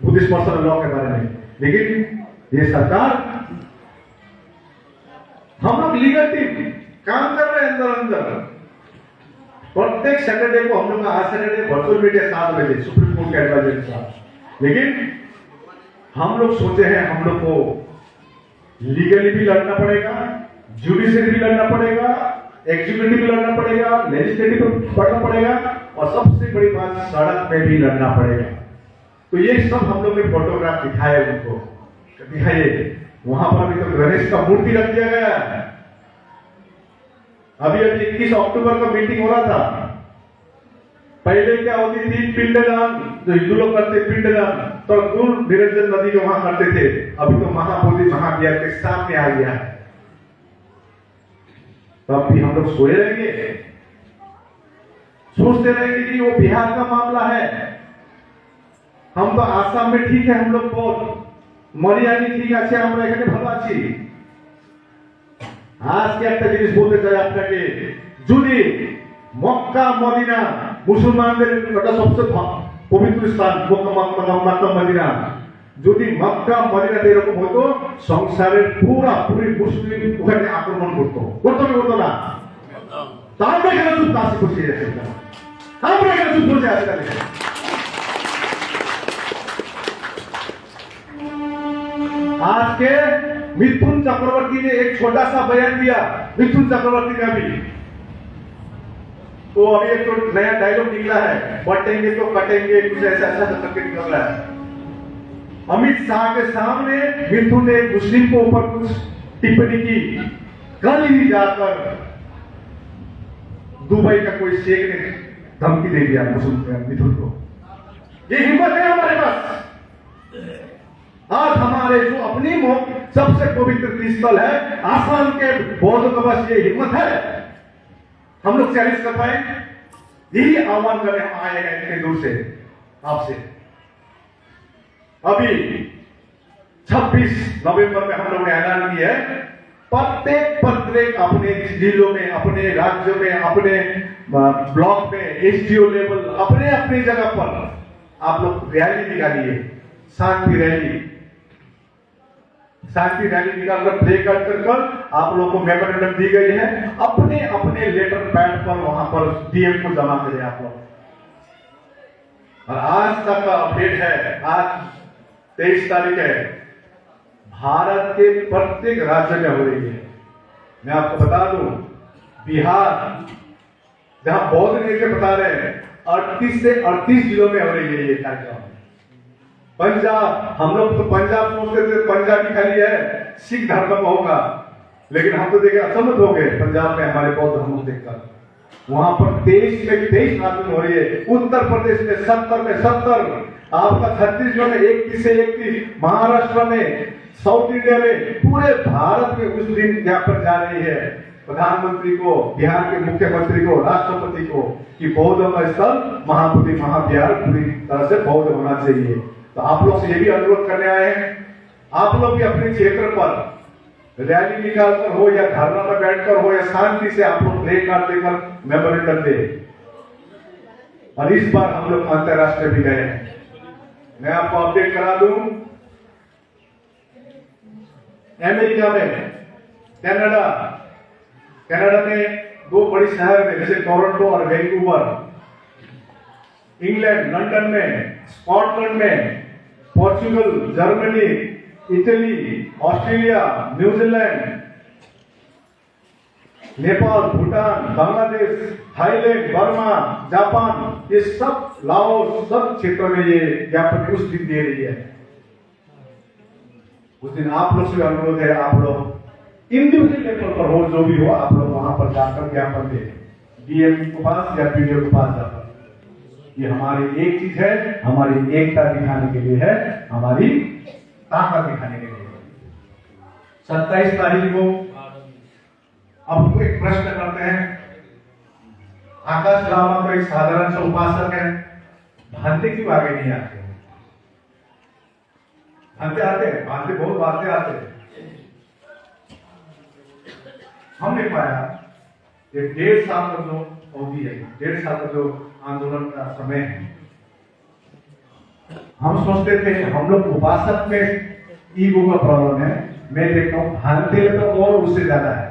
बुद्धिस्ट पर्सनल लॉ के बारे में। लेकिन ये सरकार, हम लोग लीगल टीम काम कर रहे हैं अंदर अंदर। प्रत्येक सैटरडे को हम लोग आज सैटरडे वर्चुअल मीटिंग 7 बजे सुप्रीम कोर्ट के एडवाइजर के साथ। लेकिन हम लोग सोचे हैं हम लोग को लीगली भी लड़ना पड़ेगा, जुडिशरी भी लड़ना पड़ेगा, एग्जीक्यूटिव भी लड़ना पड़ेगा, लेजिस्लेटिव भी लड़ना पड़ेगा, और सबसे बड़ी बात सड़क में भी लड़ना पड़ेगा। तो ये सब हम लोग ने फोटोग्राफ दिखाए उनको, दिखाइए। वहां पर भी तो गणेश का मूर्ति रख दिया गया है। अभी 21 अक्टूबर का मीटिंग हो रहा था। पहले क्या होती थी, पिंडदान, जो हिंदू लोग करते पिंडदान, तो दूर निरंजन नदी के वहां करते थे। अभी तो महाबोधि महाविहार के सामने आ गया है। तब भी हम लोग सोए रहेंगे, सोचते रहेंगे कि वो बिहार का मामला है। हम तो आसाम में ठीक है, हम लोग बहुत মরিয়ানি ঠিক আছে, আমরা এখানে ভালো আছি। আজকে একটা জিনিস বলতে চাই আপনাকে, যদি মক্কা মদিনা মুসলমানদের একটা সবচেয়ে পবিত্র স্থান মক্কা মদিনা, যদি মক্কা মদিনাতে এরকম হতো সংসারের পুরি মুসলিম ওখানে আক্রমণ করতো কি করতো না? তা আমরা এখানে চুপ কাশি বসে যাচ্ছি, আমরা এখানে চুপ বসে আছি। आज के मिथुन चक्रवर्ती ने एक छोटा सा बयान दिया, मिथुन चक्रवर्ती ने अभी तो अभी एक तो नया डायलॉग निकला है, बटेंगे तो कटेंगे, कुछ ऐसा ऐसा करके निकल रहा है। अमित शाह के सामने मिथुन ने एक मुस्लिम को ऊपर कुछ टिप्पणी की, कल ही जाकर दुबई का कोई शेख ने धमकी दे दिया मिथुन को। ये हिम्मत है हमारे पास। आज हमारे जो अपनी सबसे पवित्र स्थल है आसाम के बौद्ध का बस ये हिम्मत है, हम लोग चैलेंज कर पाए। यही आह्वान करें हम आए हैं इतने दूर से आपसे। अभी 26 नवंबर में हम लोग ने ऐलान किया है, प्रत्येक अपने जिलों में, अपने राज्यों में, अपने ब्लॉक में, एसडीओ लेवल, अपने अपनी जगह पर आप लोग रैली निकालिए, शांति रैली निकालकर प्ले कर आप लोगों को मेमोरेंडम दी गई है, अपने अपने लेटर पैड पर वहां पर डीएम को जमा करें आप लोग। और आज तक का अपडेट है, आज 23 तारीख है, भारत के प्रत्येक राज्य में हो रही है। मैं आपको बता दूं, बिहार जहां बौद्ध नेता बता रहे हैं 38 से 38 जिलों में हो रही है ये कार्यक्रम। पंजाब, हम लोग तो पंजाब सोचते थे पंजाबी खाली है, सिख धर्म का होगा, लेकिन हम तो देखे असहमत हो गए पंजाब में हमारे बौद्ध धर्म को देखकर। वहां पर 23 राज्यों में हो रही है, उत्तर प्रदेश में 70 में 70, आपका छत्तीसगढ़ में 31 से 31, महाराष्ट्र में, साउथ इंडिया में, पूरे भारत में उस दिन यहाँ पर जा रही है प्रधानमंत्री को, बिहार के मुख्यमंत्री को, राष्ट्रपति को कि बौद्ध स्थल महाबोधि महाविहार पूरी तरह से बौद्ध होना चाहिए। तो आप लोग से ये भी अनुरोध करने आए हैं, आप लोग भी अपने क्षेत्र पर रैली निकालकर हो या धरना में बैठकर हो या शांति से आप लोग प्ले कार्ड लेकर मेमोरेंडम दे। और इस बार हम लोग अंतरराष्ट्रीय भी गए हैं। मैं आपको अपडेट करा दूं, अमेरिका में, कनाडा में 2 बड़ी शहर में जैसे टोरंटो और वैंकूवर, इंग्लैंड लंदन में, स्कॉटलैंड में, Portugal, Germany, Italy, Australia, New Zealand, Nepal, Bhutan, Bangladesh, Thailand, Burma, Japan, ये सब, लाओस, सब क्षेत्रों में ये ज्ञापन उस दिन दे रही है। उस दिन आप लोग से अनुरोध है, आप लोग इंडिविजुअल लेवल पर हो, जो भी हो, आप लोग वहां पर जाकर ज्ञापन दे, डीएम के पास या पीडीओ के पास जाकर। ये हमारी एक चीज है, हमारी एकता दिखाने के लिए है, हमारी ताकत दिखाने के लिए। 27 तारीख को अब एक प्रश्न करते हैं। आकाश लामा तो एक साधारण सा उपासक है, भांते क्यों आगे नहीं आते? भांते आते हैं, भांते बहुत बातें आते हैं। हमने पाया ये 1.5 साल का जो अवधि है, 1.5 साल का जो आंदोलन का समय है, हम सोचते थे हम लोग उपासक में ईगो का प्रॉब्लम है। मैं देखता हूं भांते में तो और उससे ज्यादा है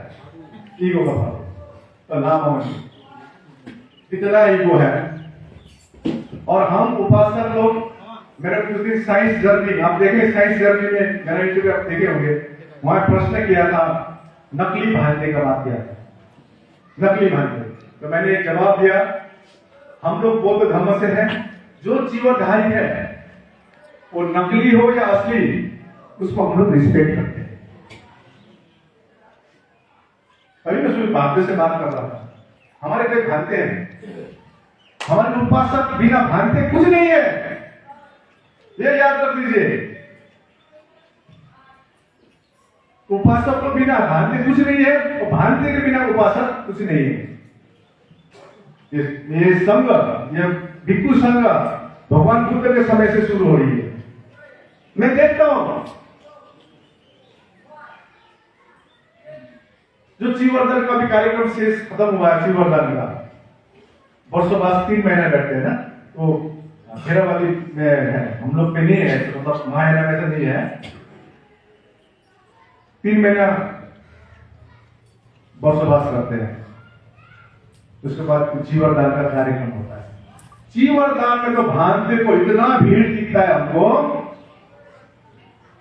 ईगो का प्रॉब्लम। तो नाम इतना ईगो है। और हम उपासक लोग, मेरा कुछ दिन साइंस जर्नी, आप देखें साइंस जर्नी में मेरा इंटरव्यू आप देखे होंगे, वहां प्रश्न किया था नकली भांते का बात किया था, नकली भांते। तो मैंने एक जवाब दिया, हम लोग बौद्ध धर्म से हैं, जो जीवनधारी है वो नकली हो या असली, उसको हम लोग रिस्पेक्ट करते हैं। अभी मैं सिर्फ भांते से बात कर रहा था, हमारे कई भांते हैं, हमारे उपासक बिना भांते कुछ नहीं है, ये याद रख लीजिए। उपासक को बिना भांते कुछ नहीं है, और भांते के बिना उपासक कुछ नहीं है। ये संघ, ये भिक्षु संघ भगवान बुद्ध के समय से शुरू हो रही है। मैं देखता हूं जो चीवर्धन का भी कार्यक्रम शेष खत्म हुआ है, चीवर्धन का वर्षों बाद 3 महीने बैठते हैं ना, तो घेरावाली में है, हम लोग में नहीं है, तो मतलब महायाना में तो नहीं है। 3 महीना बसवास करते हैं, उसके बाद जीवरदान का कार्यक्रम होता है। जीवरदान में तो भांति को इतना भीड़ दिखता है हमको,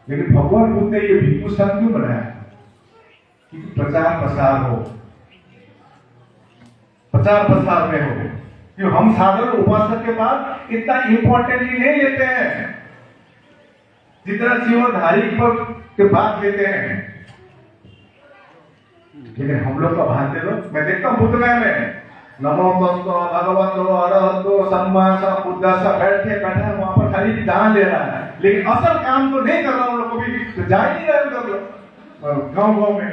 लेकिन भगवान बुद्ध ने ये भिक्षु संघ क्यों बनाया कि प्रचार प्रसार हो, प्रचार प्रसार में हो। क्यों हम साधारण उपासक के बाद इतना इंपॉर्टेंटली नहीं लेते हैं जितना जीवनधारी पर के बाद लेते हैं। लेकिन हम लोग का भांति लोग, मैं देखता हूँ बुद्ध गया में नमो तस्सो भगवतो अरहतो सम्मा सम्बुद्धस्स बैठे वहां पर खाली दान ले रहा है, लेकिन असल काम तो नहीं कर रहा। उन लोग को भी तो जा ही नहीं रहे उधर गाँव में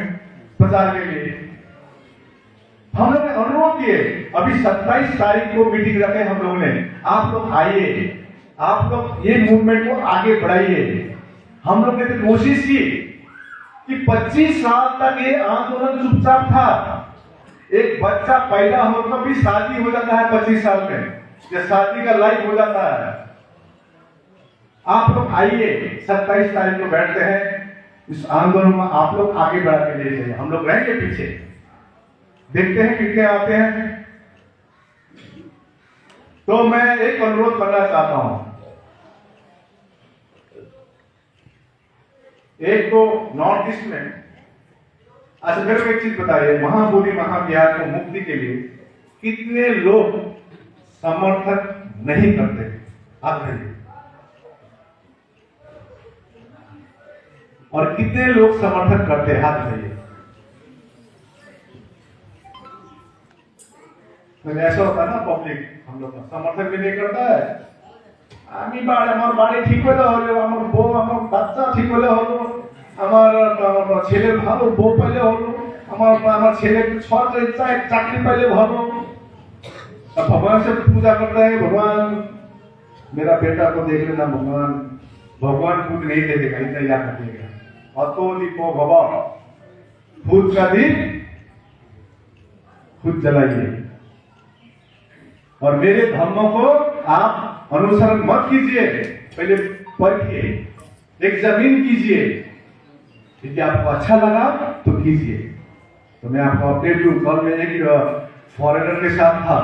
प्रचार के लिए। हम लोग ने अनुरोध किए, अभी 27 तारीख को मीटिंग रखे हम लोगों ने, आप लोग आइए, आप लोग ये मूवमेंट को आगे बढ़ाइए। हम लोग ने तो कोशिश की कि 25 साल तक ये आंदोलन चुपचाप था। एक बच्चा पैदा होकर भी शादी हो जाता है 25 साल में, या शादी का लाइफ हो जाता है। आप लोग आइए, 27 तारीख को बैठते हैं, इस आंदोलन में आप लोग आगे बढ़ा के ले जाइए, हम लोग रहेंगे पीछे, देखते हैं कितने आते हैं। तो मैं एक अनुरोध करना चाहता हूं, एक तो नॉर्थ ईस्ट में, अच्छा मेरे को एक चीज बताइए, महाबोधि महाविहार को मुक्ति के लिए कितने लोग समर्थन नहीं करते, आप बताइए, और कितने लोग समर्थन करते हैं, हाथ बताइए। तो ऐसा होता है ना, पब्लिक हम लोग का समर्थन भी नहीं करता है। আমি আমার বাড়ি ঠিক হলে হলো, আমার বউ আমার বাচ্চা ঠিক হলে হলো, আমার ছেলের ভালো বউ পাইলে হলো, আমার ছেলে সরকারি চাকরি पाइले ভালো। भगवान से पूजा करता है, भगवान मेरा बेटा को देख लेना, भगवान खुद नहीं देखेगा, इतना याद रखिएगा। अतो दीपो भवा, खुद का दीप खुद जलाइए, और मेरे धर्मों को आप अनुसरण मत कीजिए, पहले पढ़िए, एक जमीन कीजिए, यदि आपको अच्छा लगा तो कीजिए। तो मैं आपको अपडेट दूं, कल में एक फॉरेनर के साथ था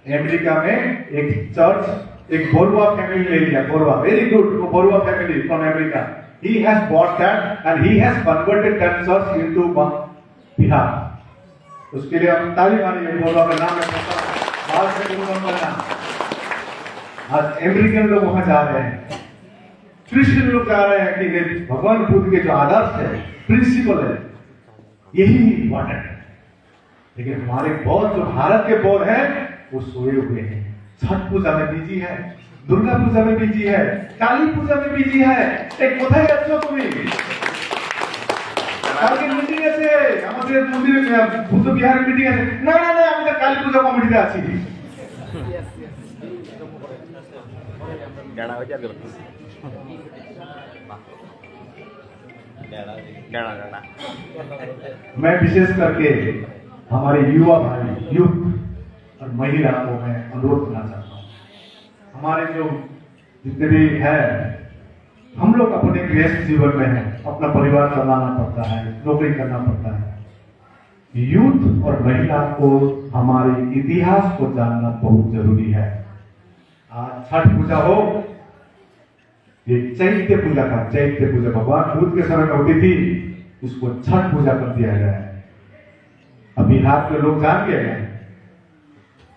अमेरिका में, एक चर्च, एक बोरवा फैमिली ले लिया, बोरवा, वेरी गुड, बोरवा family from America, he has bought that and he has converted that church into Bihar. उसके लिए हम ताली मारिए, बोरवा का नाम है, आज अमेरिकन लोग वहां जा रहे हैं, क्रिश्चियन लोग जा रहे हैं कि भगवान बुद्ध के जो आदर्श है, प्रिंसिपल है, यही इंपॉर्टेंट है। लेकिन हमारे बौद्ध, जो भारत के बौद्ध हैं, वो सोए हुए हैं, छठ पूजा में बिजी है, दुर्गा पूजा में बिजी है, काली पूजा में बिजी है। एक कोথায় যাচ্ছ তুমি? কালকে মিটিং আছে আমাদের মন্দিরে, বুদ্ধ বিহারে মিটিং আছে। না না না, আমি তো কালী পূজা কমিটিতে আছি। गाना हो जाएगा, गाना मैं विशेष करके हमारे युवा भाई, यूथ और महिला को मैं अनुरोध करना चाहता हूँ, हमारे जो जितने भी है, हम लोग अपने गृहस्थ जीवन में हैं, अपना परिवार चलाना पड़ता है, नौकरी करना पड़ता है। यूथ और महिला को हमारे इतिहास को जानना बहुत जरूरी है। आज छठ पूजा हो, ये चैत्य पूजा का, चैत्य पूजा भगवान बुद्ध के समय में होती थी, उसको छठ पूजा कर दिया गया है। अब बिहार के लोग जान गए हैं,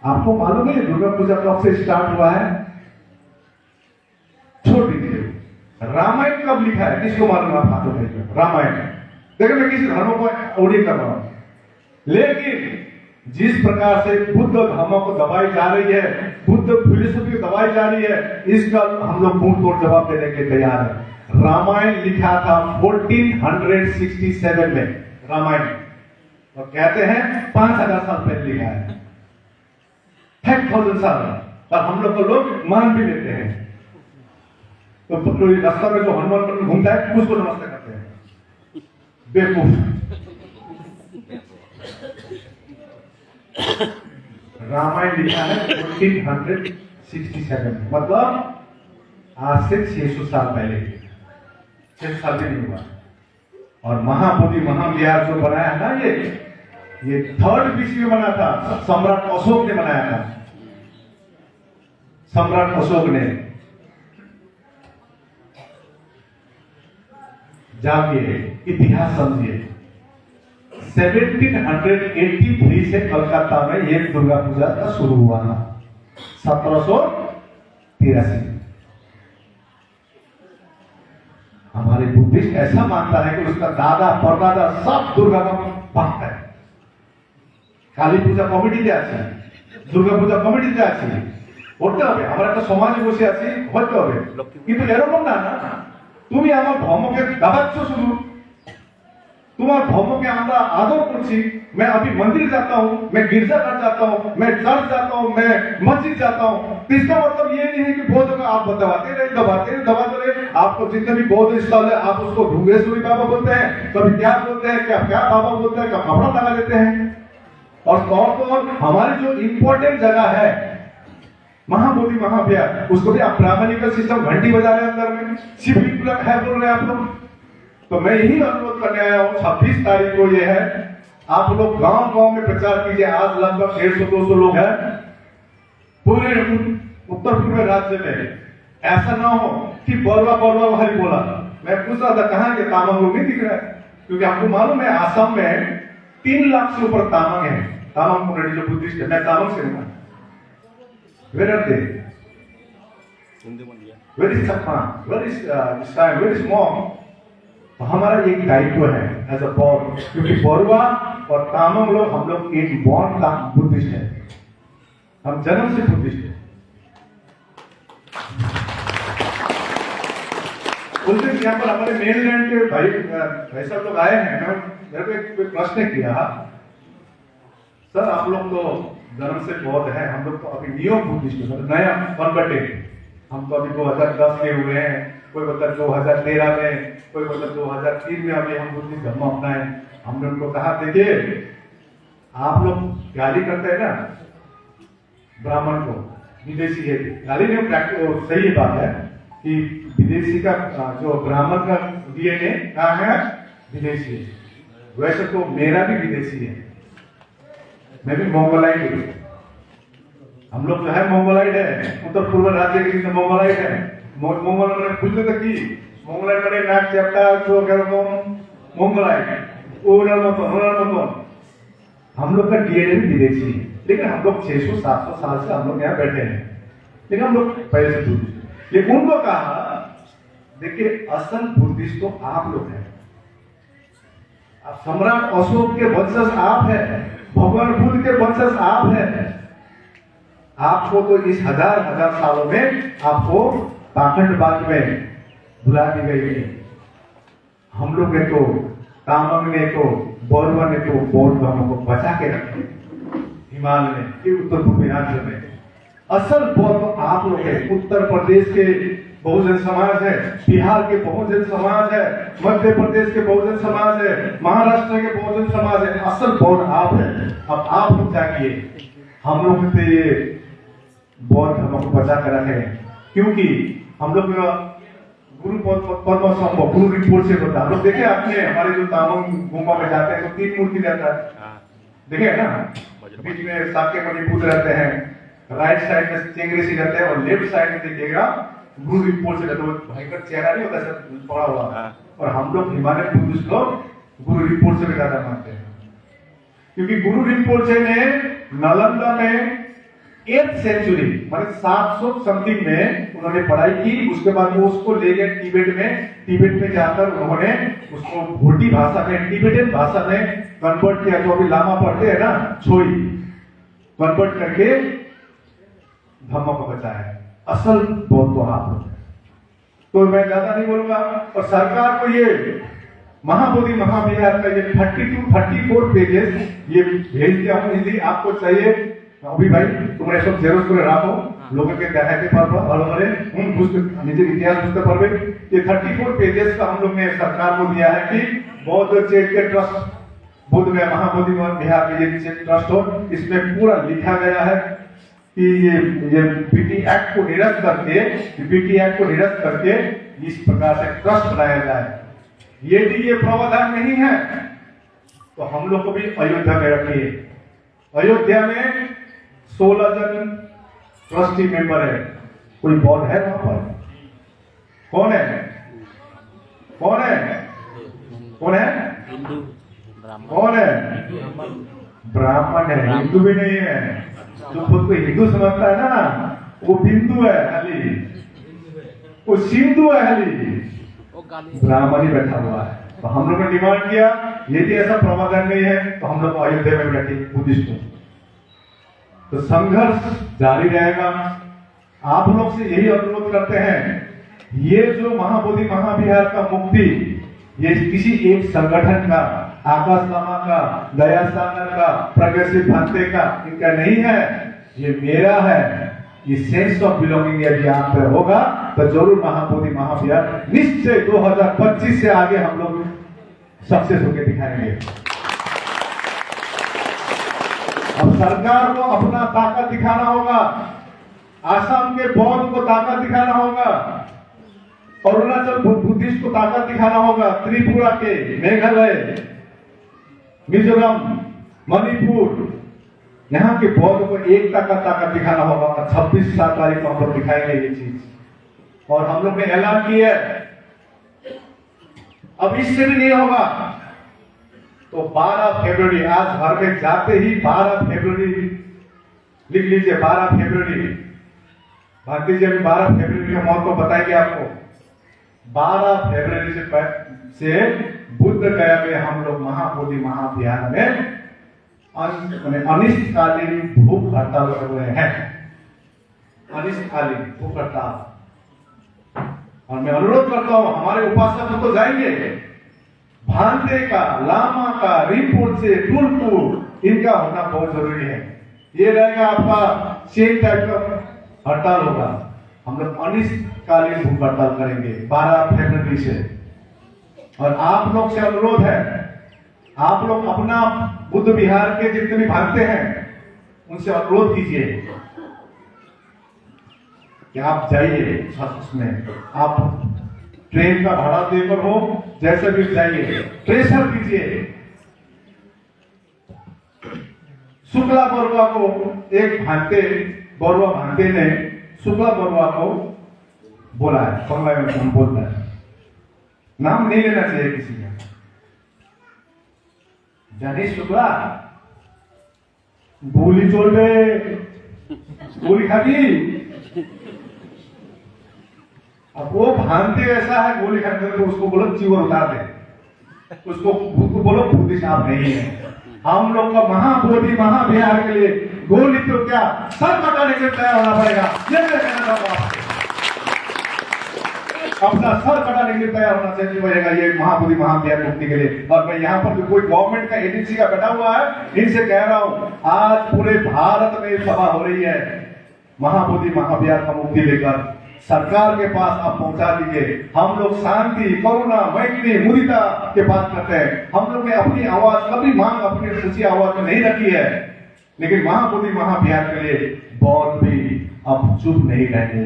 आपको मालूम है दुर्गा पूजा कब से स्टार्ट हुआ है? छोड़ दीजिए, रामायण कब लिखा है, किसको मालूम? आप हाथों में रामायण, देखिए मैं किसी धर्म को उड़ी कर रहा हूं, लेकिन जिस प्रकार से बुद्ध धर्मों को दबाई जा रही है, बुद्ध फिलोसफी को दबाई जा रही है, इसका हम लोग मुंह तोड़ जवाब देने के तैयार है। रामायण लिखा था 1467 में, रामायण, और कहते हैं 5000 साल पहले लिखा है, 5000 साल, और हम लोग को लोग मान भी लेते हैं। तो रास्ता में जो हनुमान मंदिर घूमता है, उसको नमस्ते करते हैं, बेवकूफ। रामायण लिखा है 1467 67 मतलब आज से 600 साल पहले, 600 साल भी नहीं हुआ। और महाबोधि महाविहार जो बनाया है ना, ये 3rd BC में बना था, सम्राट अशोक ने बनाया था, सम्राट अशोक ने। जाइए इतिहास समझिए। 1783 से कलकत्ता में ये दुर्गा पूजा का शुरू हुआ था, 1783। हमारे बुद्धिस्ट ऐसा मानता है कि उसका दादा परदादा सब दुर्गा का भक्त है। काली पूजा कमिटी আছে, दुर्गा पूजा कमिटी আছে, করতে হবে। আমরা একটা সমাজে বসে আছি, হতে হবে। কিন্তু এরকম না, তুমি আমার ধর্মকে দাবাচ্ছ শুধু, তোমার ধর্মকে আমরা आदर করছি। मैं अभी मंदिर जाता हूँ, मैं गिरजाघर जाता हूँ, मैं चर्च जाता हूँ, मैं मस्जिद जाता हूँ। तो इसका मतलब ये नहीं है कि बौद्ध को आप दबाते रहे। आपको जितने भी बौद्ध स्थल है, आप उसको ढूंगेश्वरी बाबा बोलते हैं, कभी क्या बोलते हैं, क्या बाबा बोलते हैं, क्या कपड़ा लगा लेते हैं। और हमारी जो इम्पोर्टेंट जगह है महाबोधि महाविहार, उसको भी आप ब्राह्मणिकल सिस्टम घंटी बजा रहे हैं अंदर में, शिवलिंग है बोल रहे हैं आप लोग। तो मैं यही अनुरोध करने आया हूँ, 26 तारीख को ये है, आप लोग गांव में प्रचार कीजिए। आज लगभग 150-200 लोग हैं पूरे उत्तर पूर्व राज्य में। ऐसा ना हो कि बरवा भाई बोला, मैं पूछ रहा था कहाँ के तामांग लोग नहीं दिख रहा है, क्योंकि आपको मालूम है आसाम में 3 लाख से ऊपर तामांग है। तामांग कम्युनिटी जो बुद्धिस्ट है, मैं तामांग से हूँ। Where are they? Where is Chakma? Where is Islam? Where is Mom? तो हमारा एक दायित्व है एज अ बॉन्ड, क्योंकि बरुआ और तामांग लोग, हम लोग एक बॉन्ड का बुद्धिस्ट है, हम जन्म से बुद्धिस्ट है। उस दिन यहाँ पर हमारे मेनलैंड के भाई सब लोग आए हैं। मेरे को एक प्रश्न किया, सर आप लोग तो जन्म से बौद्ध है, हम लोग तो अभी न्यू बुद्धिस्ट मतलब नया कन्वर्टेड, हम तो अभी 2010 में हुए हैं, कोई मतलब 2013 में, कोई मतलब 2003 में अभी हम बुद्धिस्ट धर्म अपनाए। हमने उनको कहा देखिए आप लोग गाली करते हैं ना ब्राह्मण को, विदेशी है, गाली नहीं प्रैक्टिस, सही बात है कि विदेशी का जो ब्राह्मण का DNA कहाँ है, विदेशी है। वैसे तो मेरा भी विदेशी है, मैं भी मंगोलाइट हूँ। हम लोग जो है मंगोलाइट है, उत्तर पूर्व राज्य के लिए मंगोलाइट है। मंगोल मैंने पूछते थे कि मंगोलाइट मैंने नाक चैप्टा जो कहते मंगोलाइट ओरल मतन हम लोग का DNA भी विदेशी है, लेकिन हम लोग 600-700 साल से हम लोग यहाँ बैठे हैं, लेकिन हम लोग पहले से बुद्धिस्ट। लेकिन उनको कहा देखिए असल बुद्धिस्ट तो आप लोग हैं, सम्राट अशोक के वंशज आप हैं, भगवान बुद्ध के वंशज आप हैं। आपको तो इस हजार सालों में आपको पाखंडवाद में बुला दी गई है। हम लोग ने तो तामांग ने तो बरुआ ने तो बौद्ध धर्म को बचा के रखे हिमालय में, ये उत्तर पूर्वी राज्य में। असल बौद्ध आप लोग हैं। उत्तर प्रदेश के बहुजन समाज है, बिहार के बहुजन समाज है, मध्य प्रदेश के बहुजन समाज है, महाराष्ट्र के बहुजन समाज है। असल बौद्ध आप है। अब आप लोग जागिए, हम लोग से ये बौद्ध धर्म को बचा कर रखे, क्योंकि हम लोग गुरु पद्म संभव गुरु रिपोर्ट से होता है। हम लोग देखे आपने हमारे जो तामांग गुफा में जाते हैं तो 3 मूर्ति रहता है, देखे ना, बीच में साके मणि बुद्ध रहते हैं, राइट साइड में चेंगरी सी रहते हैं, और लेफ्ट साइड में देखिएगा गुरु रिपोर्ट से रहता है। भयंकर चेहरा नहीं होता सर पड़ा हुआ। और हम लोग हिमालय बुद्धिस्ट लोग गुरु रिपोर्ट से भी ज्यादा मानते हैं, क्योंकि गुरु रिपोर्ट ने नालंदा में 8th सेंचुरी मतलब 700 समथिंग में उन्होंने पढ़ाई की। उसके बाद वो उसको ले गए टिबेट में जाकर उन्होंने उसको भोटी भाषा में, टिबेटन भाषा में कन्वर्ट किया, जो अभी लामा पढ़ते हैं ना, छोई कन्वर्ट करके धर्म को बचाया। असल बौद्ध तो आप लोग। तो मैं ज्यादा नहीं बोलूंगा। और सरकार को ये महाबोधि महाविहार का ये 34 पेजेस ये भेज दिया हूँ हिंदी, आपको चाहिए अभी भाई তোমরা সব জেরক্স করে রাখো, লোককে দেখাতে পারবো ভালো করে, বুঝতে নিজের ইতিহাস বুঝতে পারবে। ये 34 पेजेस का हम लोग ने सरकार को दिया है कि बौद्ध चैरिटेबल ट्रस्ट बुद्ध में महाबोधि महाविहार में ये ट्रस्ट हो। इसमें पूरा लिखा गया है कि ये पीटी एक्ट को निरस्त करके इस प्रकार से ट्रस्ट बनाया जाए। यदि ये प्रावधान नहीं है तो हम लोग को भी अयोध्या में रखिए। अयोध्या में 16 जन ट्रस्टी मेंबर है, कोई बौद्ध है वहां पर? कौन है? कौन है? कौन है? कौन है? ब्राह्मण है, हिंदू भी नहीं है। जो खुद को हिंदू समझता है ना, वो बिंदु है खाली, वो सिंधु है खाली, ब्राह्मण ही बैठा हुआ है। तो हम लोग ने डिमांड किया, यदि ऐसा प्रावधान नहीं है तो हम लोग अयोध्या में रखेंगे बुद्धिस्ट को। तो संघर्ष जारी रहेगा। आप लोग से यही अनुरोध करते हैं, ये जो महाबोधि महाविहार का मुक्ति ये किसी एक संगठन का, आकाश लामा का, दया सागर का, प्रगतिशील भांते का, इनका नहीं है, ये मेरा है। ये सेंस ऑफ बिलोंगिंग यदि आप पे होगा तो जरूर महाबोधि महाविहार निश्चय 2025 से आगे हम लोग सक्सेस होकर दिखाएंगे। अब सरकार को अपना ताकत दिखाना होगा, आसाम के बौद्ध को ताकत दिखाना होगा, अरुणाचल बुद्धिस्ट को ताकत दिखाना होगा, त्रिपुरा के, मेघालय, मिजोरम, मणिपुर, यहाँ के बौद्ध को एकता का ताकत दिखाना होगा। और 26 तारीख को हम लोग दिखाएंगे ये चीज। और हम लोग ने ऐलान किया अब इससे भी नहीं होगा तो 12 फरवरी, आज घर में जाते ही 12 फरवरी लिख लीजिए, 12 फरवरी भारती जी अभी 12 फरवरी के मौत को बताएंगे आपको। 12 फरवरी से बुद्ध गया में हम लोग महाबोधि महाविहार में अनिश्चितकालीन भूख हड़ताल कर रहे हैं। अनिश्चितकालीन भूख हड़ताल। और मैं अनुरोध करता हूं हमारे उपासक तो जाएंगे, भांते का, लामा का, रिपोर्ट से टूलपुर, इनका होना बहुत जरूरी है। ये रहेगा आपका चेन टाइप का हड़ताल होगा। हम लोग अनिश्चितकालीन भूख हड़ताल करेंगे 12 फरवरी से। और आप लोग से अनुरोध है, आप लोग अपना बुद्ध विहार के जितने भी भागते हैं उनसे अनुरोध कीजिए कि आप जाइए, उसमें आप ट्रेन का भाड़ा देकर हो, जैसे भी जाइए, प्रेशर कीजिए। शुक्ला बरुआ को एक बरुआ भांते ने शुक्ला बरुआ को बोला है, बंगला में हम बोलता है, नाम नहीं लेना चाहिए किसी का। जानी शुक्ला गोली चलबे, गोली खाती। अब वो भांते ऐसा है, गोली खाते तो उसको बोलो चिवर उतार दे, उसको बोलो बुद्धिस्ट आप नहीं है। हम लोग का महाबोधि महाविहार के लिए गोली तो क्या सर कटाने के लिए तैयार होना पड़ेगा। ये मैं कहना चाहता हूं, अपना सर कटाने के लिए तैयार होना चाहिए पड़ेगा ये महाबोधि महाविहार मुक्ति के लिए। और मैं यहाँ पर कोई गवर्नमेंट का एजेंसी का बैठा हुआ है, इनसे कह रहा हूं, आज पूरे भारत में सभा हो रही है महाबोधि महाविहार का मुक्ति लेकर। सरकार के पास आप पहुंचा दीजिए। हम लोग शांति, करुणा, मैत्री, मुदिता के बात करते हैं। हम लोग ने अपनी आवाज कभी मांग अपनी ऊंची आवाज में नहीं रखी है, लेकिन महाबोधि महाविहार के लिए बहुत भी अब चुप नहीं रहेंगे।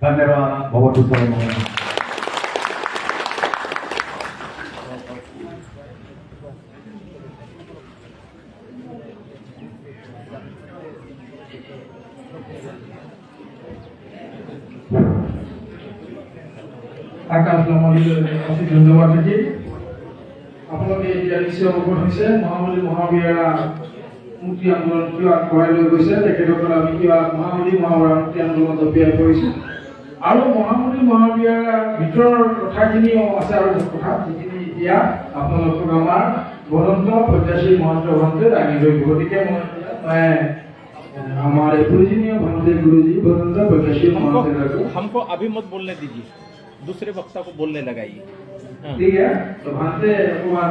धन्यवाद। बहुत बहुत আকাশ লামালৈ অতি ধন্যবাদ থাকি আপোনালোকে এতিয়া নিশ্চয় অৱগত হৈছে মহাবলী মহাবিহাৰ মুক্তি আন্দোলন কিয় আগবঢ়াই লৈ গৈছে, তেখেতসকলে আমি কিয় মহাবলী মহাবিহাৰ মুক্তি আন্দোলন জপিয়াই কৰিছোঁ। আৰু মহাবলী মহাবিহাৰৰ ভিতৰৰ কথাখিনিও আছে, আৰু কথা যিখিনি এতিয়া আপোনালোকক আমাৰ বদন্ত প্ৰত্যাশী মহন্ত ভণ্টে দাঙি ধৰিব। গতিকে মই हमारे पूजनीय भंते गुरुजी बदंत प्रकाशी हमको अभी मत बोलने दीजिए, दूसरे वक्ता को बोलने लगाइए। ठीक है, तो भंते भगवान